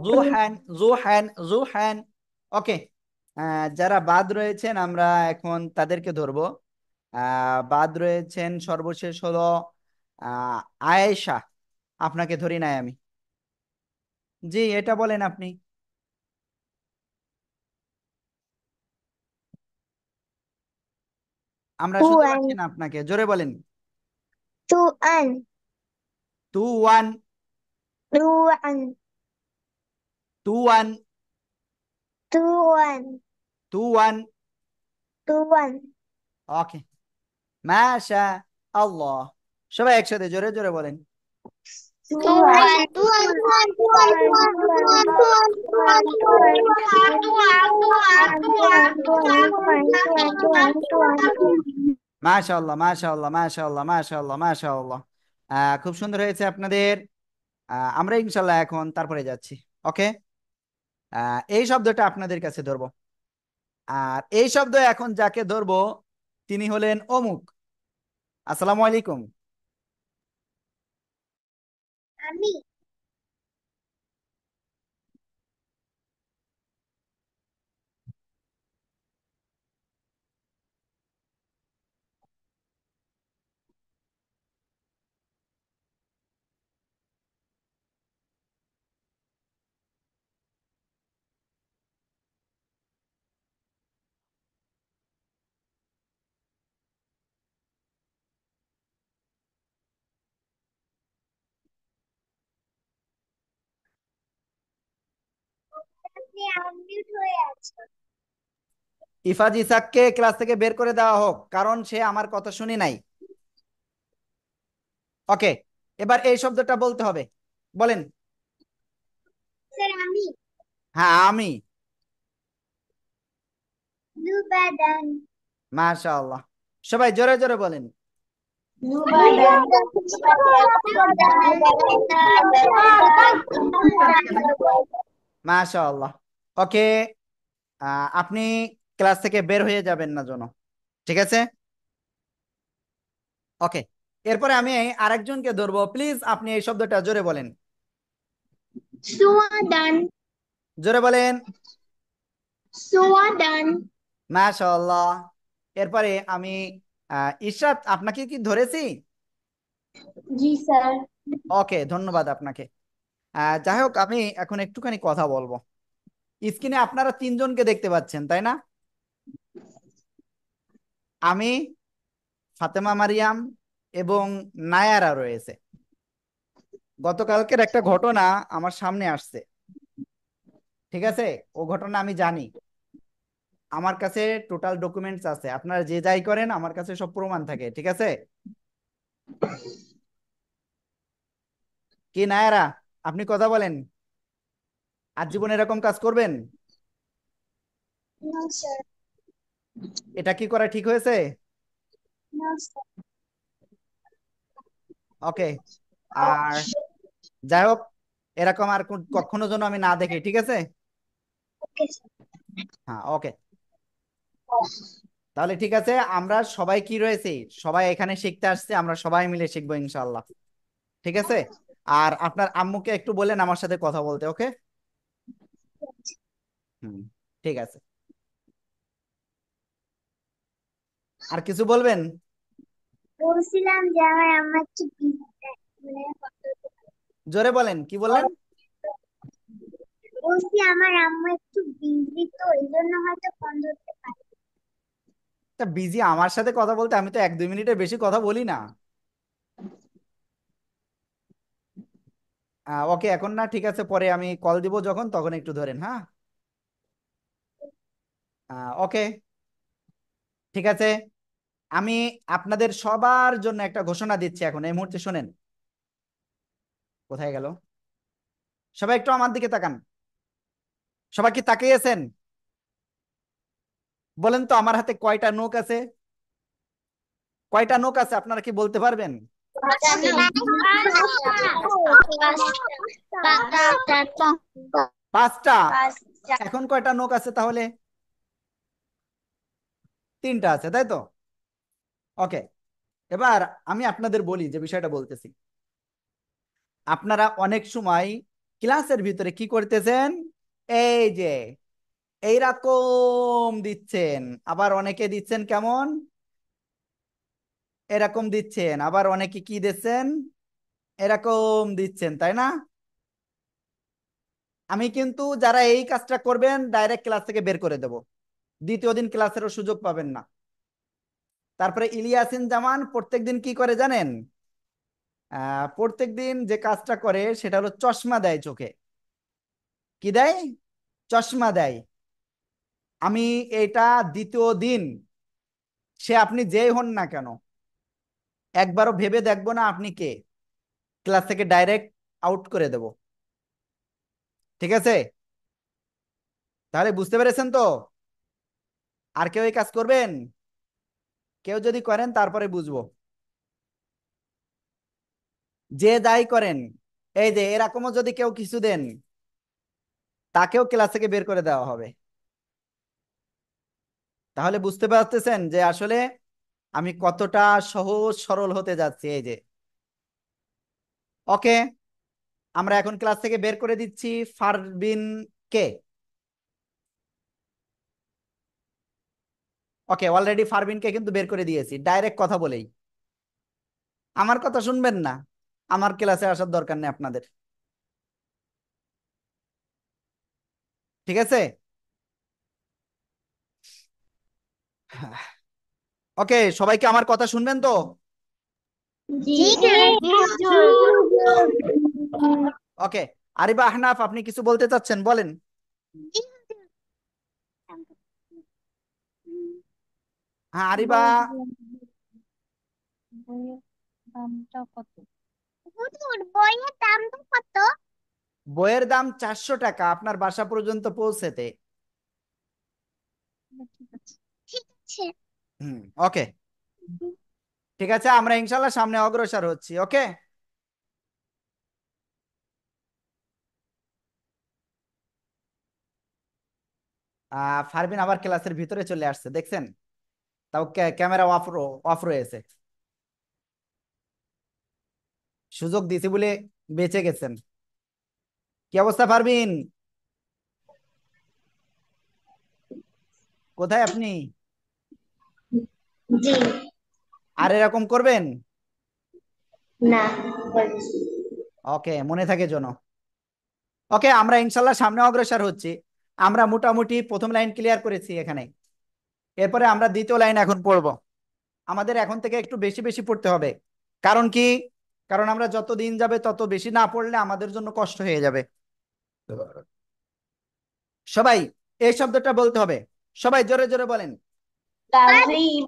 জুহান জুহান জুহান। ওকে, যারা বাদ রয়েছেন আমরা এখন তাদেরকে ধরবো। বাদ রয়েছেন, সর্বশেষ হলো আহ আয়েশা। আপনাকে ধরি নাই আমি। জি, এটা বলেন আপনি। আমরা শুনতে তুয়ান পাচ্ছি না আপনাকে, জোরে বলেন। তুয়ান টু ওয়ান। তুয়ান টু ওয়ান। তুয়ান টু ওয়ান। তুয়ান ওকে, মাশা আল্লাহ। সবাই একসাথে জোরে জোরে বলেন। তুয়ান তুয়ান তুয়ান তুয়ান তুয়ান তুয়ান তুয়ান তুয়ান মাশাআল্লাহ মাশাআল্লাহ মাশাআল্লাহ মাশাআল্লাহ মাশাআল্লাহ। খুব সুন্দর হয়েছে আপনাদের। আমরা ইনশাল্লাহ এখন তারপরে যাচ্ছি। ওকে, এই শব্দটা আপনাদের কাছে ধরবো। আর এই শব্দ এখন যাকে ধরবো তিনি হলেন অমুক। আসসালামু আলাইকুম। আমি আপনি আনমিউট হয়ে আছেন। ইফাজ ইসাককে ক্লাস থেকে বের করে দেওয়া হোক, কারণ সে আমার কথা শুনি নাই। ওকে, এবার এই শব্দটা বলতে হবে, বলেন। স্যার আমি হ্যাঁ, আমি। জুবাদান মাশাআল্লাহ, সবাই জোরে জোরে বলেন। জুবাদান। মাশাআল্লাহ। ওকে, আপনি ক্লাস থেকে বের হয়ে যাবেন না যেন, ঠিক আছে? ওকে, এরপরে আমি আরেকজনকে ধরবো, প্লিজ আপনি এই শব্দটা জোরে বলেন, সুয়াদান। জোরে বলেন। সুয়াদান। মাশাআল্লাহ। এরপরে আমি ইশরাত, আপনাকে কি ধরেছি? জি স্যার। ওকে, ধন্যবাদ আপনাকে। যাই হোক, আমি এখন একটুখানি কথা বলবো। স্ক্রিনে আপনারা তিনজনকে দেখতে পাচ্ছেন, তাই না? আমি, ফাতেমা মারিয়াম এবং নায়ারা রয়েছে। গতকালকের একটা ঘটনা আমার সামনে আসছে, ঠিক আছে? ও ঘটনা আমি জানি, আমার কাছে টোটাল ডকুমেন্টস আছে, আপনারা যে যাই করেন আমার কাছে সব প্রমাণ থাকে, ঠিক আছে? কি নায়ারা, আপনি কথা বলেন, আজ জীবন এরকম কাজ করবেন? No sir. এটা কি করা ঠিক হয়েছে? No sir. ওকে, আর যাই হোক, এরকম আর কখনো যেন আমি না দেখি, ঠিক আছে? Okay sir. হ্যাঁ, ওকে। তাহলে ঠিক আছে, আমরা সবাই কি রয়েছি, সবাই এখানে শিখতে আসছে, আমরা সবাই মিলে শিখবো ইনশাআল্লাহ, ঠিক আছে? আর আপনার আম্মুকে একটু বলেন আমার সাথে কথা বলতে, ওকে? হুম, ঠিক আছে। আর কিছু বলবেন? বলছিলাম যে আমার আম্মা একটু busy, মানে জোরে বলেন, কি বললেন? বলছি আমার আম্মা একটু বিজি, তো এই জন্য হয়তো ফোন ধরতে পারি। তা বিজি আমার সাথে কথা বলতে, আমি তো 1-2 মিনিটের বেশি কথা বলি না। ওকে, এখন না, ঠিক আছে, পরে আমি কল দিব যখন, তখন একটু ধরেন, হ্যাঁ? ওকে, ঠিক আছে। আমি আপনাদের সবার জন্য একটা ঘোষণা দিচ্ছি এখন এই মুহূর্তে, শোনেন। কোথায় গেল? সবাই একটু আমার দিকে তাকান। সবাই কি তাকিয়েছেন? বলেন তো, আমার হাতে কয়টা নখ আছে? কয়টা নখ আছে আপনারা কি বলতে পারবেন? পাঁচটা। এখন কয়টা নখ আছে তাহলে? তিনটা আছে, তাই তো? ওকে, এবার আমি আপনাদের বলি যে বিষয়টা বলতেছি। আপনারা অনেক সময় ক্লাসের ভিতরে কি করতেছেন, এই যে এইরকম দিচ্ছেন, আবার অনেকে দিচ্ছেন কেমন, এরকম দিচ্ছেন, আবার অনেকে কি দিচ্ছেন, এরকম দিচ্ছেন, তাই না? আমি কিন্তু যারা এই কাজটা করবেন ডাইরেক্ট ক্লাস থেকে বের করে দেব, দ্বিতীয় দিন ক্লাসেরও সুযোগ পাবেন না। তারপরে ইলিয়াসিন জামান প্রত্যেকদিন কি করে জানেন? প্রত্যেকদিন যে কাজটা করে সেটা হলো চশমা দেয় চোখে। কি দেয়? চশমা দেয়। আমি এটা দ্বিতীয় দিন, সে আপনি যেই হন না কেন, একবারও ভেবে দেখবো না আপনি কে, ক্লাস থেকে ডাইরেক্ট আউট করে দেব, ঠিক আছে? তাহলে বুঝতে পেরেছেন তো? আর কেউ এই কাজ করবেন? কেউ যদি করেন তারপরে বুঝবো। যে যাই করেন, এই যে এরকমও যদি কেউ কিছু দেন, তাকেও ক্লাস থেকে বের করে দেওয়া হবে। তাহলে বুঝতে পারতেছেন যে আসলে আমি কতটা সহজ সরল হতে যাচ্ছি, এই যে। ওকে, আমরা এখন ক্লাস থেকে বের করে দিচ্ছি ফারবিন কে। ওকে, অলরেডি ফারবিনকে কিন্তু বের করে দিয়েছি ডাইরেক্ট কথা বলেই। আমার কথা শুনবেন না, আমার ক্লাসে আসার দরকার নেই আপনাদের, ঠিক আছে? ওকে, সবাইকে আমার কথা শুনবেন তো? জি জি হুজুর। ওকে, আরিবা আহনাফ, আপনি কিছু বলতে চাচ্ছেন, বলেন। হ্যাঁ, আরিবা। বইয়ের দামটা কত? হুজুর, বইয়ের দামটা কত? বইয়ের দাম 400 টাকা আপনার বাসা পর্যন্ত পৌঁছেতে। ঠিক আছে। ঠিক আছে। হুম, ওকে। ঠিক আছে, আমরা ইনশাল্লাহ সামনে অগ্রসর হচ্ছি। ওকে, ফারবিন আবার ক্লাসের ভিতরে চলে আসছে, দেখছেন? তাও ক্যামেরা অফ রয়েছে। সুযোগ দিছি বলে বেঁচে গেছেন। কি অবস্থা ফারবিন, কোথায় আপনি? জি আর এরকম করবেন? না ওকে, মনে থাকে যেন। ওকে, আমরা ইনশাল্লাহ সামনে অগ্রসর হচ্ছি। আমরা মোটামুটি প্রথম লাইন ক্লিয়ার করেছি এখানে। এরপরে আমরা দ্বিতীয় লাইন এখন পড়ব। আমাদের এখন থেকে একটু বেশি বেশি পড়তে হবে। কারণ কি? কারণ আমরা যত দিন যাবে তত বেশি না পড়লে আমাদের জন্য কষ্ট হয়ে যাবে। সবাই এই শব্দটা বলতে হবে, সবাই জোরে জোরে বলেন। কাজিব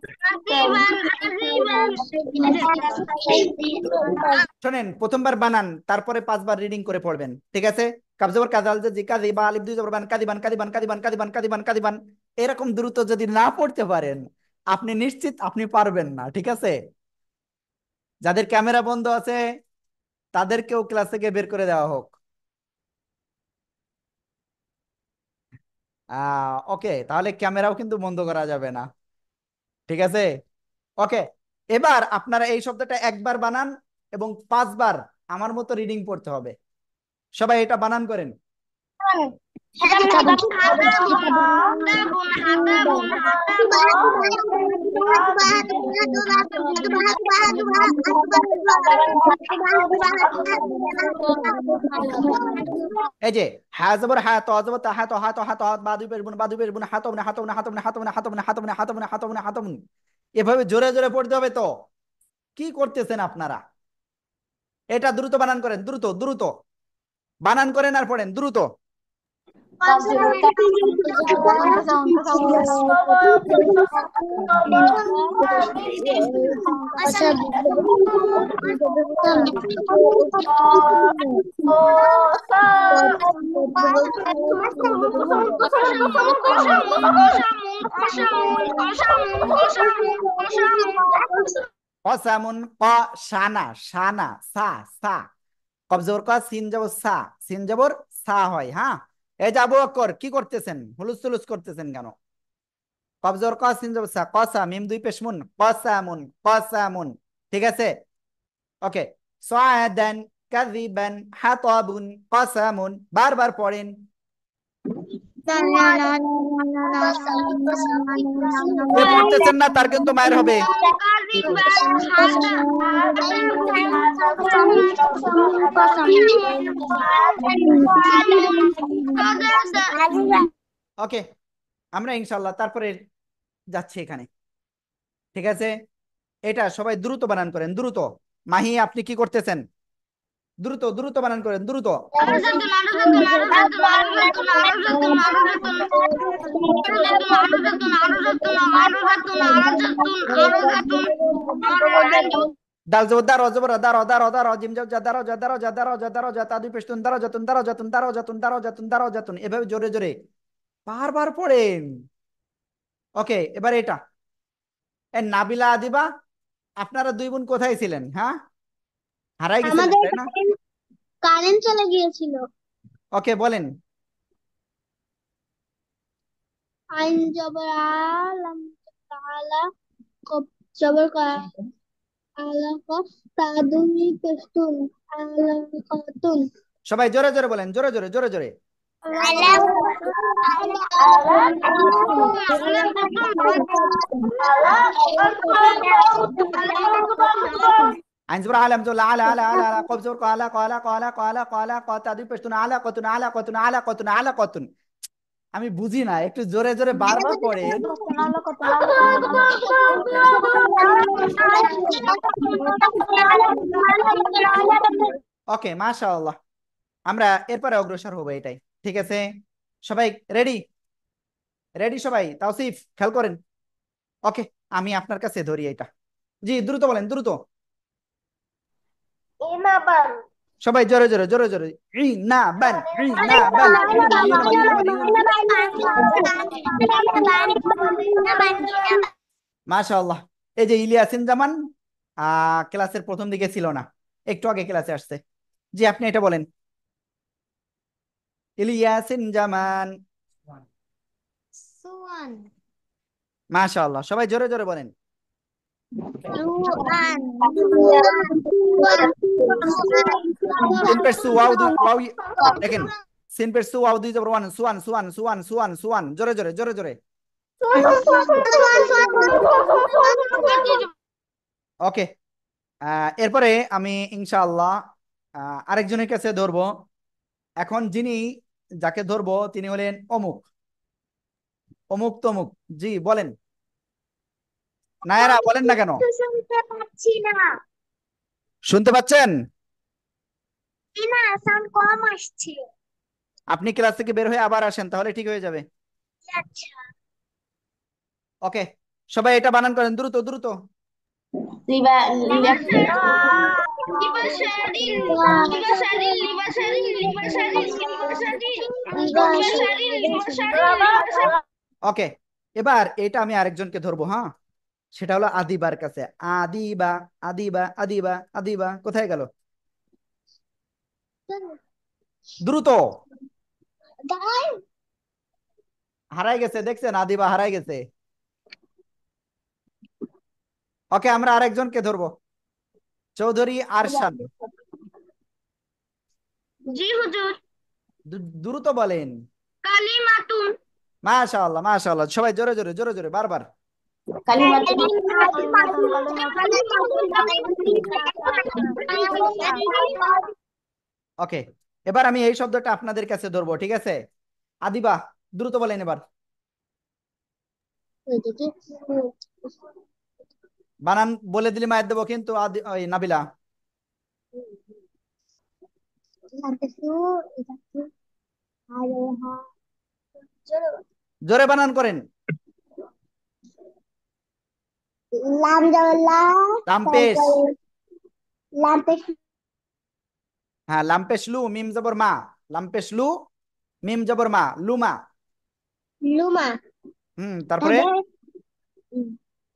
শোনেন, প্রথমবার বানান, তারপরে 5 বার রিডিং করে পড়বেন, ঠিক আছে? কাবজবর কাজাল যে কাযিবা, আলিফ দুই জবর বান, কাদিবান কাদিবান কাদিবান কাদিবান কাদিবান কাদিবান। এরকম দ্রুত যদি না পড়তে পারেন, আপনি নিশ্চিত আপনি পারবেন না, ঠিক আছে? যাদের ক্যামেরা বন্ধ আছে তাদেরকেও ক্লাস থেকে বের করে দেওয়া হোক। ওকে, তাহলে ক্যামেরাও কিন্তু বন্ধ করা যাবে না, ঠিক আছে? ওকে, এবার আপনারা এই শব্দটা একবার বানান এবং 5 বার আমার মতো রিডিং পড়তে হবে। সবাই এটা বানান করেন। এই যে হ্যাঁ জবর হ্যাঁ, ত জবর তা, হ্যাঁ তো হ্যাঁ তো হ্যাঁ তো বাদু পেশ বুন, বাদু পেশ বুন, হাতমনে হাতমনে হাতমনে হাতমনে হাতমনে হাতমনে হাতমনে হাতমনে হাতমনে। এভাবে জোরে জোরে পড়তে হবে। তো কি করতেছেন আপনারা? এটা দ্রুত বানান করেন, দ্রুত দ্রুত বানান করেন আর পড়েন দ্রুত। কসামুন, ক শানা, শানা সা সা। কবজবর ক, সিন জবর সা, সিন জবর সা হয়। হ্যাঁ, এই যে আবু বকর কি করতেছেন, হুলুস তুলুস করতেছেন কেন? কবজবর ক, সিন জবর সা, কসা, মিম দুই পেশ মুন, কসামুন কসামুন। ঠিক আছে, ওকে। সাদান, কাযিবান, হাতাবুন, কসামুন। বারবার পড়েন। যে পড়তেছেন না তার কিন্তু মায়ের হবে। ওকে, আমরা ইনশাল্লাহ তারপরে যাচ্ছি এখানে, ঠিক আছে? এটা সবাই দ্রুত বানান করেন, দ্রুত। মাহি আপনি কি করতেছেন? দ্রুত দ্রুত বানান করেন, দ্রুত। দাল জবর দার, জবর দার, দার দার, জিম জব জাদার জাদার জাদার জাদার জাতা দুই পেশতুন দার জাতুন দার জাতুন দার জাতুন দার জাতুন দার জাতুন। এভাবে জোরে জোরে বারবার পড়েন। ওকে, এবার এটা নাবিলা আদিবা, আপনারা দুই বোন কোথায় ছিলেন? হ্যাঁ, হারাই গেছিলেন আমাদের তাই না? কারেন্ট চলে গিয়েছিল। ওকে, বলেন। আইন জবর আলাম, তাআলা, কব জবর কা, আলা কফ, তাদুমি পেস্তুন, আলা খাতুন। সবাই জোরে জোরে বলেন, জোরে জোরে জোরে জোরে। আলা আইন জবর আলাম জবর আলা আলা আলা আলা, কব জবর কালা কালা কালা কালা কালা, কতা দুই পেশতুন, আলা কতুন আলা কতুন আলা কতুন আলা কতুন। আমি বুঝি না, একটু জোরে জোরে বারবার পড়েন। ওকে, মাশাআল্লাহ। আমরা এরপরে অগ্রসর হবো, এটাই ঠিক আছে। সবাই রেডি? রেডি সবাই? তাওসিফ খেয়াল করেন। ওকে, আমি আপনার কাছে ধরি এটা। জি, দ্রুত বলেন, দ্রুত। ইনাবান, সবাই জোরে জোরে জোরে জোরে। ই না বান, ই না বান, ই না বান, ই না বান, ই না বান, ই না বান। মাশাআল্লাহ। এই যে ইলিয়াসিন জামান, ক্লাসের প্রথম দিকে ছিল না, একটু আগে ক্লাসে আসছে। জি, আপনি এটা বলেন। ইলিয়াসিন জামান। সুয়ান মাশাআল্লাহ, সবাই জোরে জোরে বলেন। সুয়ান সিনপের সু ওয়াও ওয়াও দেখেন, সিনপের সু ওয়াও দুই জবর one, swan swan swan swan swan, জোরে জোরে জোরে জোরে। ওকে, এরপরে আমি ইনশাআল্লাহ আরেকজনের কাছে ধরবো। এখন যাকে ধরবো তিনি হলেন অমুক অমুক তমুক। জি বলেন, নায়ারা বলেন না কেন? শুনতে পাচ্ছি না। শুনতে পাচ্ছেন? না, সাউন্ড কম আসছে। আপনি ক্লাস থেকে বের হয়ে আবার আসেন, তাহলে ঠিক হয়ে যাবে। আচ্ছা। ওকে, সবাই এটা বানান করেন দ্রুত দ্রুত। লিবা লিবা ওকে, এবার এটা আমি আরেকজনকে ধরবো, হ্যাঁ, সেটা হলো আদিবার কাছে। আদিবা আদিবা আদিবা আদিবা কোথায় গেল? দ্রুত। হারাই গেছে, দেখছেন? আদিবা হারাই গেছে। ওকে, আমরা আরেকজনকে ধরবো, চৌধুরী আরশান। জি হুজুর। দ্রুত বলেন। কালিমাতুন। মাশাআল্লাহ মাশাআল্লাহ, সবাই জোরে জোরে জোরে জোরে বারবার। কালিমাতুন কালিমাতুন ওকে, এবার আমি এই শব্দটা আপনাদের কাছে ধরবো, ঠিক আছে? আদিবা, দ্রুত বলেন এবার। বানান বলে দিলে মায়ের দেবো কিন্তু। ওই নাবিলা, জোরে বানান করেন। লাম্পেশ। হ্যাঁ, লাম্পেশ লু মিম জবর মা। লাম্পেশ লু মিম জবর মা, লুমা। লুমা। তারপরে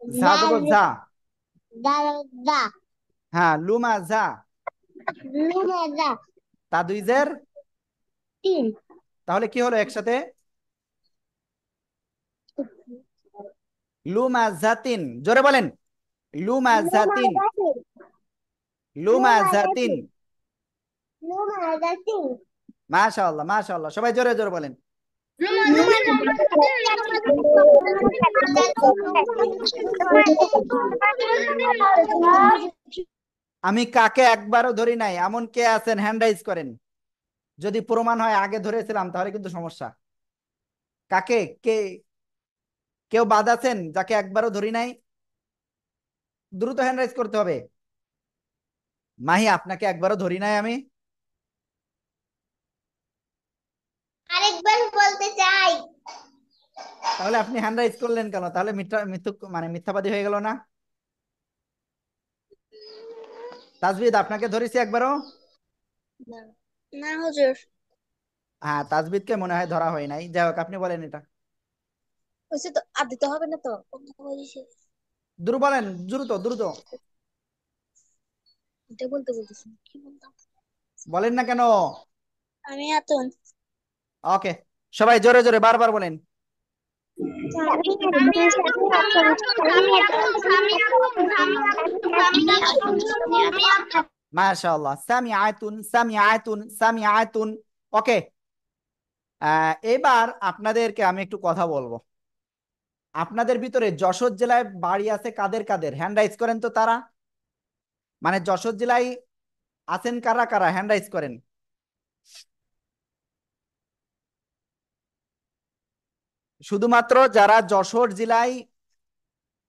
ঝা জবর ঝা। দা। হ্যাঁ, লুমা ঝা। লুমা দা। তা দুই জের। তিন। তাহলে কি হলো একসাথে? লুমা জাতিন, জোরে বলেন। Luma Luma জাতিন। দা তিন। লুমা লুমা দা জাতিন। তিন। লুমা দা তিন। মাশাআল্লাহ মাশাআল্লাহ, সবাই জোরে জোরে বলেন। আমি কাকে একবারও ধরি নাই এমন কে আছেন? হ্যান্ড রাইজ করেন। যদি প্রমাণ হয় আগে ধরেছিলাম তাহলে কিন্তু সমস্যা। কাকে কে কেউ বাদ আছেন যাকে একবারও ধরি নাই? দ্রুত হ্যান্ড রাইজ করতে হবে। মাহি, আপনাকে একবারও ধরি নাই আমি। আরেকবার বলতে চাই। তাহলে আপনি হ্যান্ড রাইজ করলেন কেন? তাহলে মিথ্যাবাদী হয়ে গেল না? তাজবিদ, আপনাকে ধরেছি একবারও? না হুজুর। হ্যাঁ, তাজবিদকে মনে হয় ধরা হয় নাই। যাই হোক, আপনি বলেন এটা। ওইসে তো আর দিতে হবে না তো। দ্রুত বলেন, দ্রুত দ্রুত এটা বলতে বলতেছি কি বলতাম। বলেন না কেন? আমি আতুন। ওকে, সবাই জোরে জোরে বারবার বলেন। মাশাআল্লাহ, সামিআতুন সামিআতুন সামিআতুন। ওকে, এবার আপনাদেরকে আমি একটু কথা বলবো। আপনাদের ভিতরে যশোর জেলায় বাড়ি আছে কাদের কাদের? হ্যান্ড রাইজ করেন তো তারা। মানে যশোর জেলায় আছেন কারা কারা? হ্যান্ড রাইজ করেন। শুধুমাত্র যারা যশোর জেলায়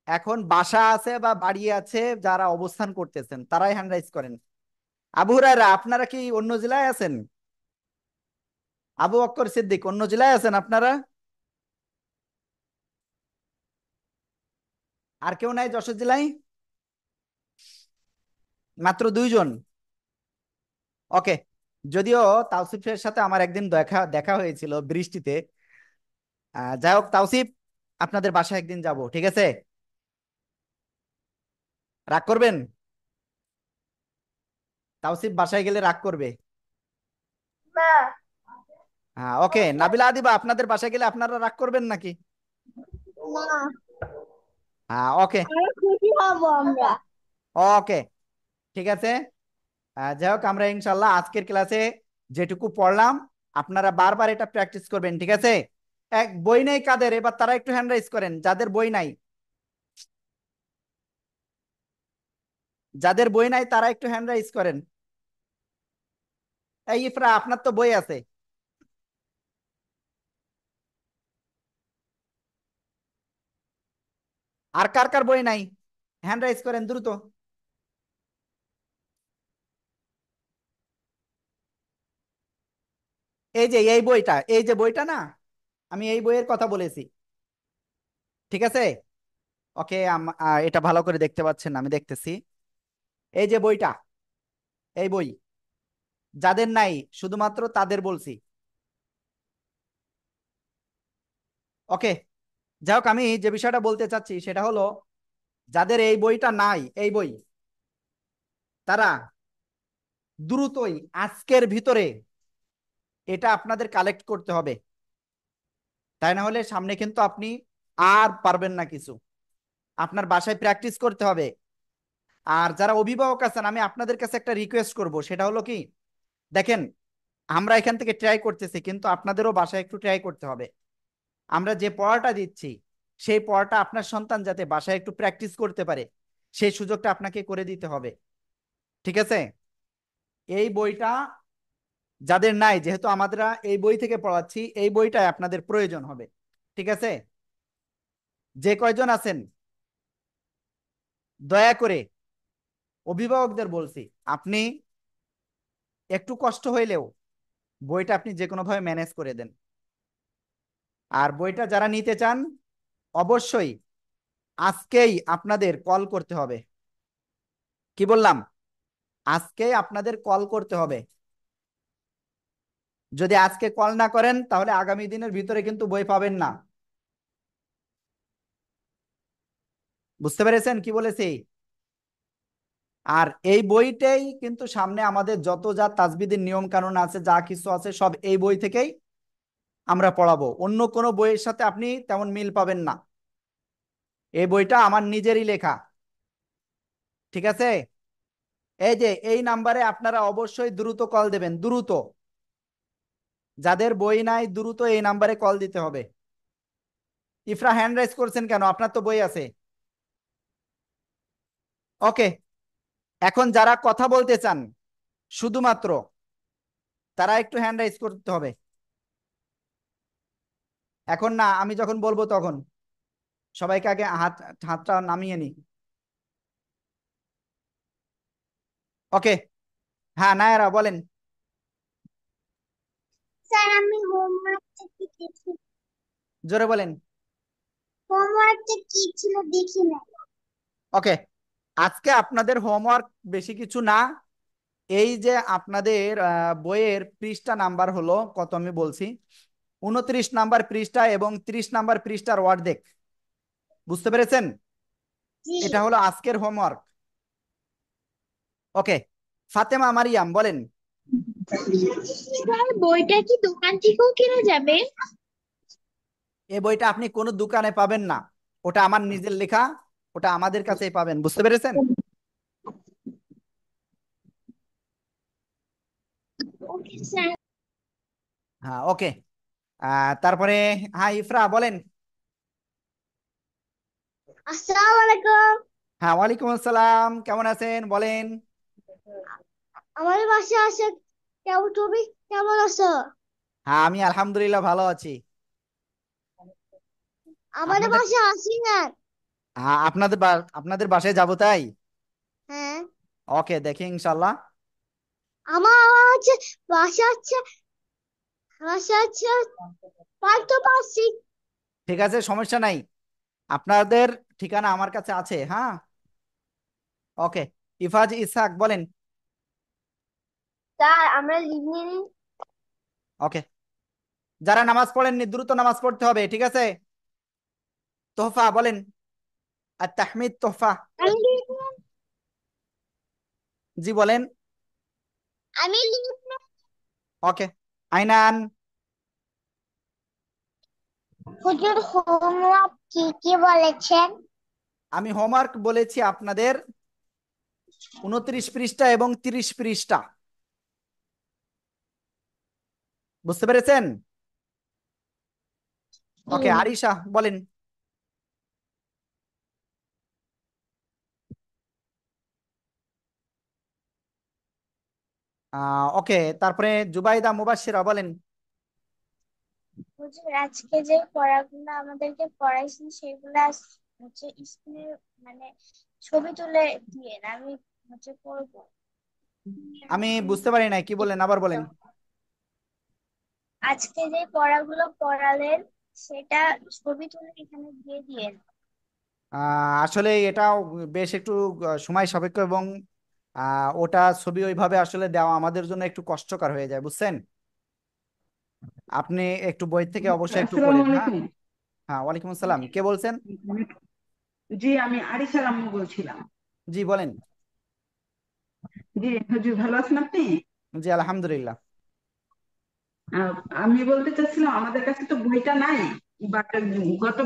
এখন বাসা আছে বা বাড়ি আছে, যারা অবস্থান করতেছেন, তারাই হ্যান্ড রাইজ করেন। আবু হুরায়রা, আপনারা কি অন্য জেলায় আছেন? আবু বকর সিদ্দিক, অন্য জেলায় আছেন আপনারা? আর কেউ নাই যশোর জেলায়? মাত্র দুইজন। ওকে, যদিও তাওসিফের সাথে আমার একদিন দেখা দেখা হয়েছিল বৃষ্টিতে। যাই হোক, তাওসিফ, আপনাদের বাসায় একদিন যাব, ঠিক আছে? রাগ করবেন? তাওসিফ বাসায় গেলে রাগ করবে। না হ্যাঁ, ওকে। নাবিলা আদিবা, আপনাদের বাসায় গেলে আপনারা রাগ করবেন নাকি? না হ্যাঁ, ওকে। আরো খুশি হব আমরা। ওকে, ঠিক আছে। যাই হোক, আমরা ইনশাল্লাহ আজকের ক্লাসে যেটুকু পড়লাম আপনারা বারবার এটা প্র্যাকটিস করবেন, ঠিক আছে? এক বই নেই কাদের, এবার তারা একটু হ্যান্ড রাইজ করেন যাদের বই নাই। যাদের বই নাই তারা একটু হ্যান্ড রাইজ করেন। এই ইফরা, আপনার তো বই আছে। আর কার কার বই নাই? হ্যান্ড রাইজ করেন দ্রুত। এই যে এই বইটা, এই যে বইটা না, আমি এই বইয়ের কথা বলেছি, ঠিক আছে? ওকে, এটা ভালো করে দেখতে পাচ্ছেন না, আমি দেখতেছি। এই যে বইটা, এই বই যাদের নাই শুধুমাত্র তাদের বলছি। ওকে, যাই হোক, আমি যে বিষয়টা বলতে চাচ্ছি সেটা হলো, যাদের এই বইটা নাই, এই বই, তারা দ্রুতই আজকের ভিতরে এটা আপনাদের কালেক্ট করতে হবে, তাই না হলে সামনে কিন্তু আপনি আর পারবেন না কিছু। আপনার বাসায় প্র্যাকটিস করতে হবে। আর যারা অভিভাবক আছেন, আমি আপনাদের কাছে একটা রিকোয়েস্ট করব, সেটা হলো কি, দেখেন, আমরা এখান থেকে ট্রাই করতেছি, কিন্তু আপনাদেরও বাসায় একটু ট্রাই করতে হবে। আমরা যে পড়াটা দিচ্ছি সেই পড়াটা আপনার সন্তান যাতে বাসায় একটু প্র্যাকটিস করতে পারে, সেই সুযোগটা আপনাকে করে দিতে হবে, ঠিক আছে? এই বইটা যাদের নাই, যেহেতু আমরা এই বই থেকে পড়াচ্ছি, এই বইটাই আপনাদের প্রয়োজন হবে, ঠিক আছে? যে কয়জন আছেন, দয়া করে অভিভাবকদের বলছি, আপনি একটু কষ্ট হইলেও বইটা আপনি যে কোনো ভাবে ম্যানেজ করে দেন। আর বইটা যারা নিতে চান, অবশ্যই আজকেই আপনাদের কল করতে হবে। কি বললাম? আজকেই আপনাদের কল করতে হবে। যদি আজকে কল না করেন তাহলে আগামী দিনের ভিতরে কিন্তু বই পাবেন না। বুঝতে পেরেছেন কি বলেছি? আর এই বইটাই কিন্তু সামনে আমাদের যত যা তাজবিদের নিয়ম কানুন আছে, যা কিছু আছে, সব এই বই থেকেই আমরা পড়াবো। অন্য কোনো বইয়ের সাথে আপনি তেমন মিল পাবেন না। এই বইটা আমার নিজেরই লেখা, ঠিক আছে? এই যে এই নাম্বারে আপনারা অবশ্যই দ্রুত কল দেবেন, দ্রুত। যাদের বই নাই দ্রুত এই নাম্বারে কল দিতে হবে। ইফরা, হ্যান্ড রাইজ করছেন কেন? আপনার তো বই আছে। ওকে, এখন যারা কথা বলতে চান শুধুমাত্র, তারা একটু হ্যান্ড রাইজ করতে হবে। এখন না, আমি যখন বলবো তখন। সবাইকে আগে হাতটা নামিয়ে নি। ওকে, হ্যাঁ নায়ারা বলেন। স্যার আমি হোমওয়ার্কটা কি দেখি, জোরে বলেন। হোমওয়ার্কটা কি ছিল দেখি না। ওকে, আজকে আপনাদের হোমওয়ার্ক বেশি কিছু না। এই যে আপনাদের বইয়ের পৃষ্ঠা নাম্বার হলো কত আমি বলছি, 29 নাম্বার পৃষ্ঠা এবং 30 নাম্বার পৃষ্ঠার অর্ধেক। বুঝতে পেরেছেন? জি এটা হলো আজকের হোমওয়ার্ক। ওকে, ফাতেমা মারিয়াম বলেন। স্যার বইটা কি দোকান থেকেও কেনা যাবে? এই বইটা আপনি কোনো দোকানে পাবেন না, ওটা আমার নিজের লেখা, ওটা আমাদের কাছেই পাবেন। বুঝতে পেরেছেন? Okay sir. হ্যাঁ, ওকে। তারপরে, হ্যাঁ ইফরা বলেন। আসসালামু আলাইকুম। হ্যাঁ, ওয়ালাইকুম আসসালাম, কেমন আছেন বলেন? আমাদের বাসায় আসে, কেমন তুমি কেমন আছো? হ্যাঁ, আমি আলহামদুলিল্লাহ ভালো আছি। আমাদের আপনাদের, বাসায় আসি না। হ্যাঁ আপনাদের বাসায় যাবো তাই। হ্যাঁ ওকে, দেখি ইনশাল্লাহ। আমার আমার হচ্ছে বাসা হচ্ছে, বাসা হচ্ছে পাঁচশো পাঁচশি। ঠিক আছে, সমস্যা নাই। আপনাদের ঠিকানা আমার কাছে আছে, হ্যাঁ। ওকে, ইফাজ ইসহাক বলেন। স্যার আমরা লিখে নিই। ওকে, যারা নামাজ পড়েননি দ্রুত নামাজ পড়তে হবে, ঠিক আছে? তোহফা বলেন। আর তাহমিদ তোহফা। আমি লিখলাম। জি বলেন। আমি লিভ ওকে, আইনান। হুজুর হোমওয়ার্ক কি কি বলেছেন? আমি হোমওয়ার্ক বলেছি আপনাদের 29 পৃষ্ঠা এবং 30 পৃষ্ঠা, বুঝতে পেরেছেন? ওকে, আরিশা বলেন। ওকে, তারপরে জুবাইদা মুবাশশিরা বলেন। হুজুর আজকে যে পড়াগুলো আমাদেরকে পড়াইছেন সেগুলো হচ্ছে স্ক্রিনে মানে ছবি তুলে দিয়ে আমি হচ্ছে পড়বো। আমি বুঝতে পারি নাই, কি বললেন, আবার বলেন। আজকে যে পড়াগুলো পড়ালেন সেটা ছবি তুলে এখানে দিয়ে দিয়েন। আসলে এটাও বেশ একটু সময় সাপেক্ষ, এবং ওটা ছবি ওইভাবে আসলে দেওয়া আমাদের জন্য একটু কষ্টকর হয়ে যায়, বুঝছেন? আপনি একটু বই থেকে অবশ্যই একটু আসসালামু পড়েন। হ্যাঁ, আলাইকুম। হ্যাঁ, ওয়ালাইকুম আসসালাম। কে বলছেন? জি, আমি আরিশার আম্মু বলছিলাম। জি বলেন। জি হুজুর, ভালো আছেন আপনি? জি আলহামদুলিল্লাহ। আহ, আমি বলতে চাচ্ছিলাম আমাদের কাছে তো বইটা নাই, বাট গত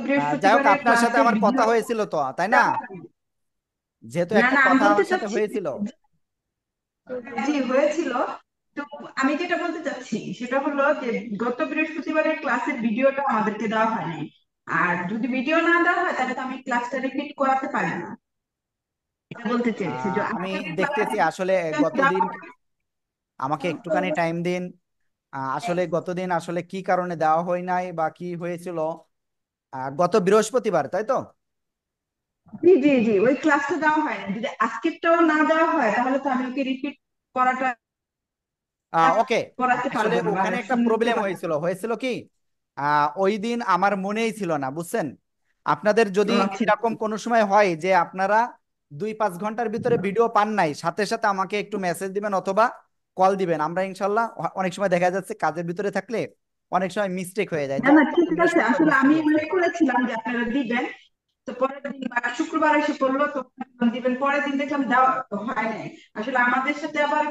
যাই হোক, বৃহস্পতিবারে আপনার সাথে ক্লাসের আমার ভিডিও। কথা হয়েছিল তো, তাই না? যেহেতু না একটা না, আমি কথা বলতে আমার সাথে চাচ্ছি, হয়েছিল। জি হয়েছিল। তো আমি যেটা বলতে চাচ্ছি সেটা হলো যে গত বৃহস্পতিবারের ক্লাসের ভিডিওটা আমাদেরকে দেওয়া হয়নি। আর যদি ভিডিও না দেওয়া হয় তাহলে তো আমি ক্লাসটা রিপিট করাতে পারি না। এটা বলতে চেয়েছি যে আমি আজকের দেখতেছি আসলে ক্লাসে দেওয়া গতদিন, আমাকে একটুখানি টাইম দিন। আসলে গতদিন আসলে কি কারণে দেওয়া হয় নাই বা কি হয়েছিল, গত বৃহস্পতিবার, তাই তো? জি জি জি, ওই ক্লাসটা দেওয়া হয় না। যদি আজকেরটাও না দেওয়া হয় তাহলে তো আমি ওকে রিপিট করাটা ওকে, করাতে আসলে পারবো না বা ওখানে একটা শুনতে প্রবলেম পারবো হয়েছিল, হয়েছিল কি, ওই দিন আমার মনেই ছিল না, বুঝছেন? আপনাদের না। যদি ও আচ্ছা এরকম কোনো সময় হয় যে আপনারা 2-5 ঘন্টার ভিতরে ভিডিও পান নাই, সাথে সাথে আমাকে একটু মেসেজ দিবেন অথবা কল দিবেন। আমরা ইনশাল্লাহ, অনেক সময় দেখা যাচ্ছে কাজের ভিতরে থাকলে অনেক সময় মিস্টেক হয়ে যায়, না যেমন না, গত ঠিক আছে, বৃহস্পতিবার আসলে মিস্টেক আমি হয়েছে। উল্লেখ করেছিলাম যে আপনারা দিবেন। তো পরের দিন বা শুক্রবার এসে পড়লো তো দিবেন, পরের দিন দেখলাম দেওয়া হয় নাই। আসলে আমাদের সাথে আবার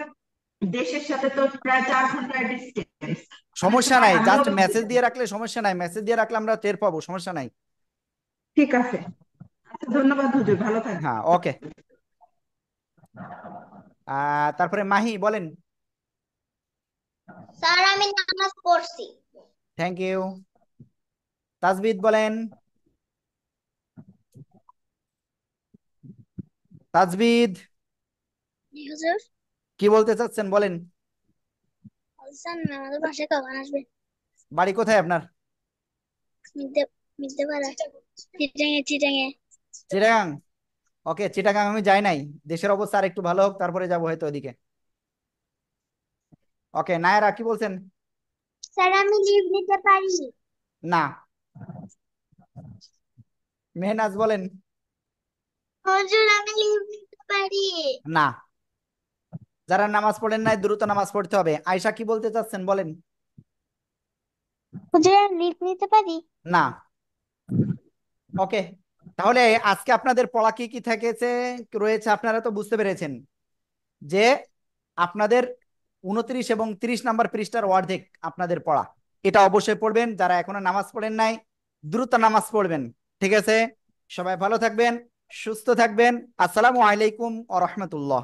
দেশের সাথে তো প্রায় 4 ঘন্টার ডিস্টেন্স। অনেক সমস্যা সময় নাই, আমিও জাস্ট বুঝতে মেসেজ পারি। দিয়ে রাখলে সমস্যা নাই, মেসেজ দিয়ে রাখলে আমরা টের পাবো, সমস্যা নাই। ঠিক আছে, আচ্ছা ধন্যবাদ হুজুর, ভালো হ্যাঁ, থাকবেন। ওকে। তারপরে মাহি বলেন। স্যার আমি নামাজ পড়ছি। Thank you. তাজবিদ বলেন। তাজবিদ, জি হুজুর। কি বলতে চাচ্ছেন বলেন। স্যার আমাদের বাসায় কখন আসবে? বাড়ি কোথায় আপনার? মিলতে মিলতে পারে চিটাঙে চিটাঙে। চিটাগাং। ওকে, চিটাগাং আমি যাই নাই, দেশের অবস্থা আর একটু ভালো হোক তারপরে যাবো হয়তো ওইদিকে। ওকে, নায়রা কি বলছেন? স্যার আমি লিভ নিতে পারি? না। মেহনাজ বলেন। হুজুর আমি লিভ নিতে পারি? না। যারা নামাজ পড়েন নাই দ্রুত নামাজ পড়তে হবে। আয়শা কি বলতে চাচ্ছেন বলেন। হুজুর আমি লিভ নিতে পারি? না। ওকে, তাহলে আজকে আপনাদের পড়া কি কি থেকেছে রয়েছে আপনারা তো বুঝতে পেরেছেন যে আপনাদের 29 এবং 30 নাম্বার পৃষ্ঠার অর্ধেক আপনাদের পড়া। এটা অবশ্যই পড়বেন, যারা এখনো নামাজ পড়েন নাই দ্রুত নামাজ পড়বেন। ঠিক আছে, সবাই ভালো থাকবেন, সুস্থ থাকবেন। আসসালামু আলাইকুম ওয়া রাহমাতুল্লাহ।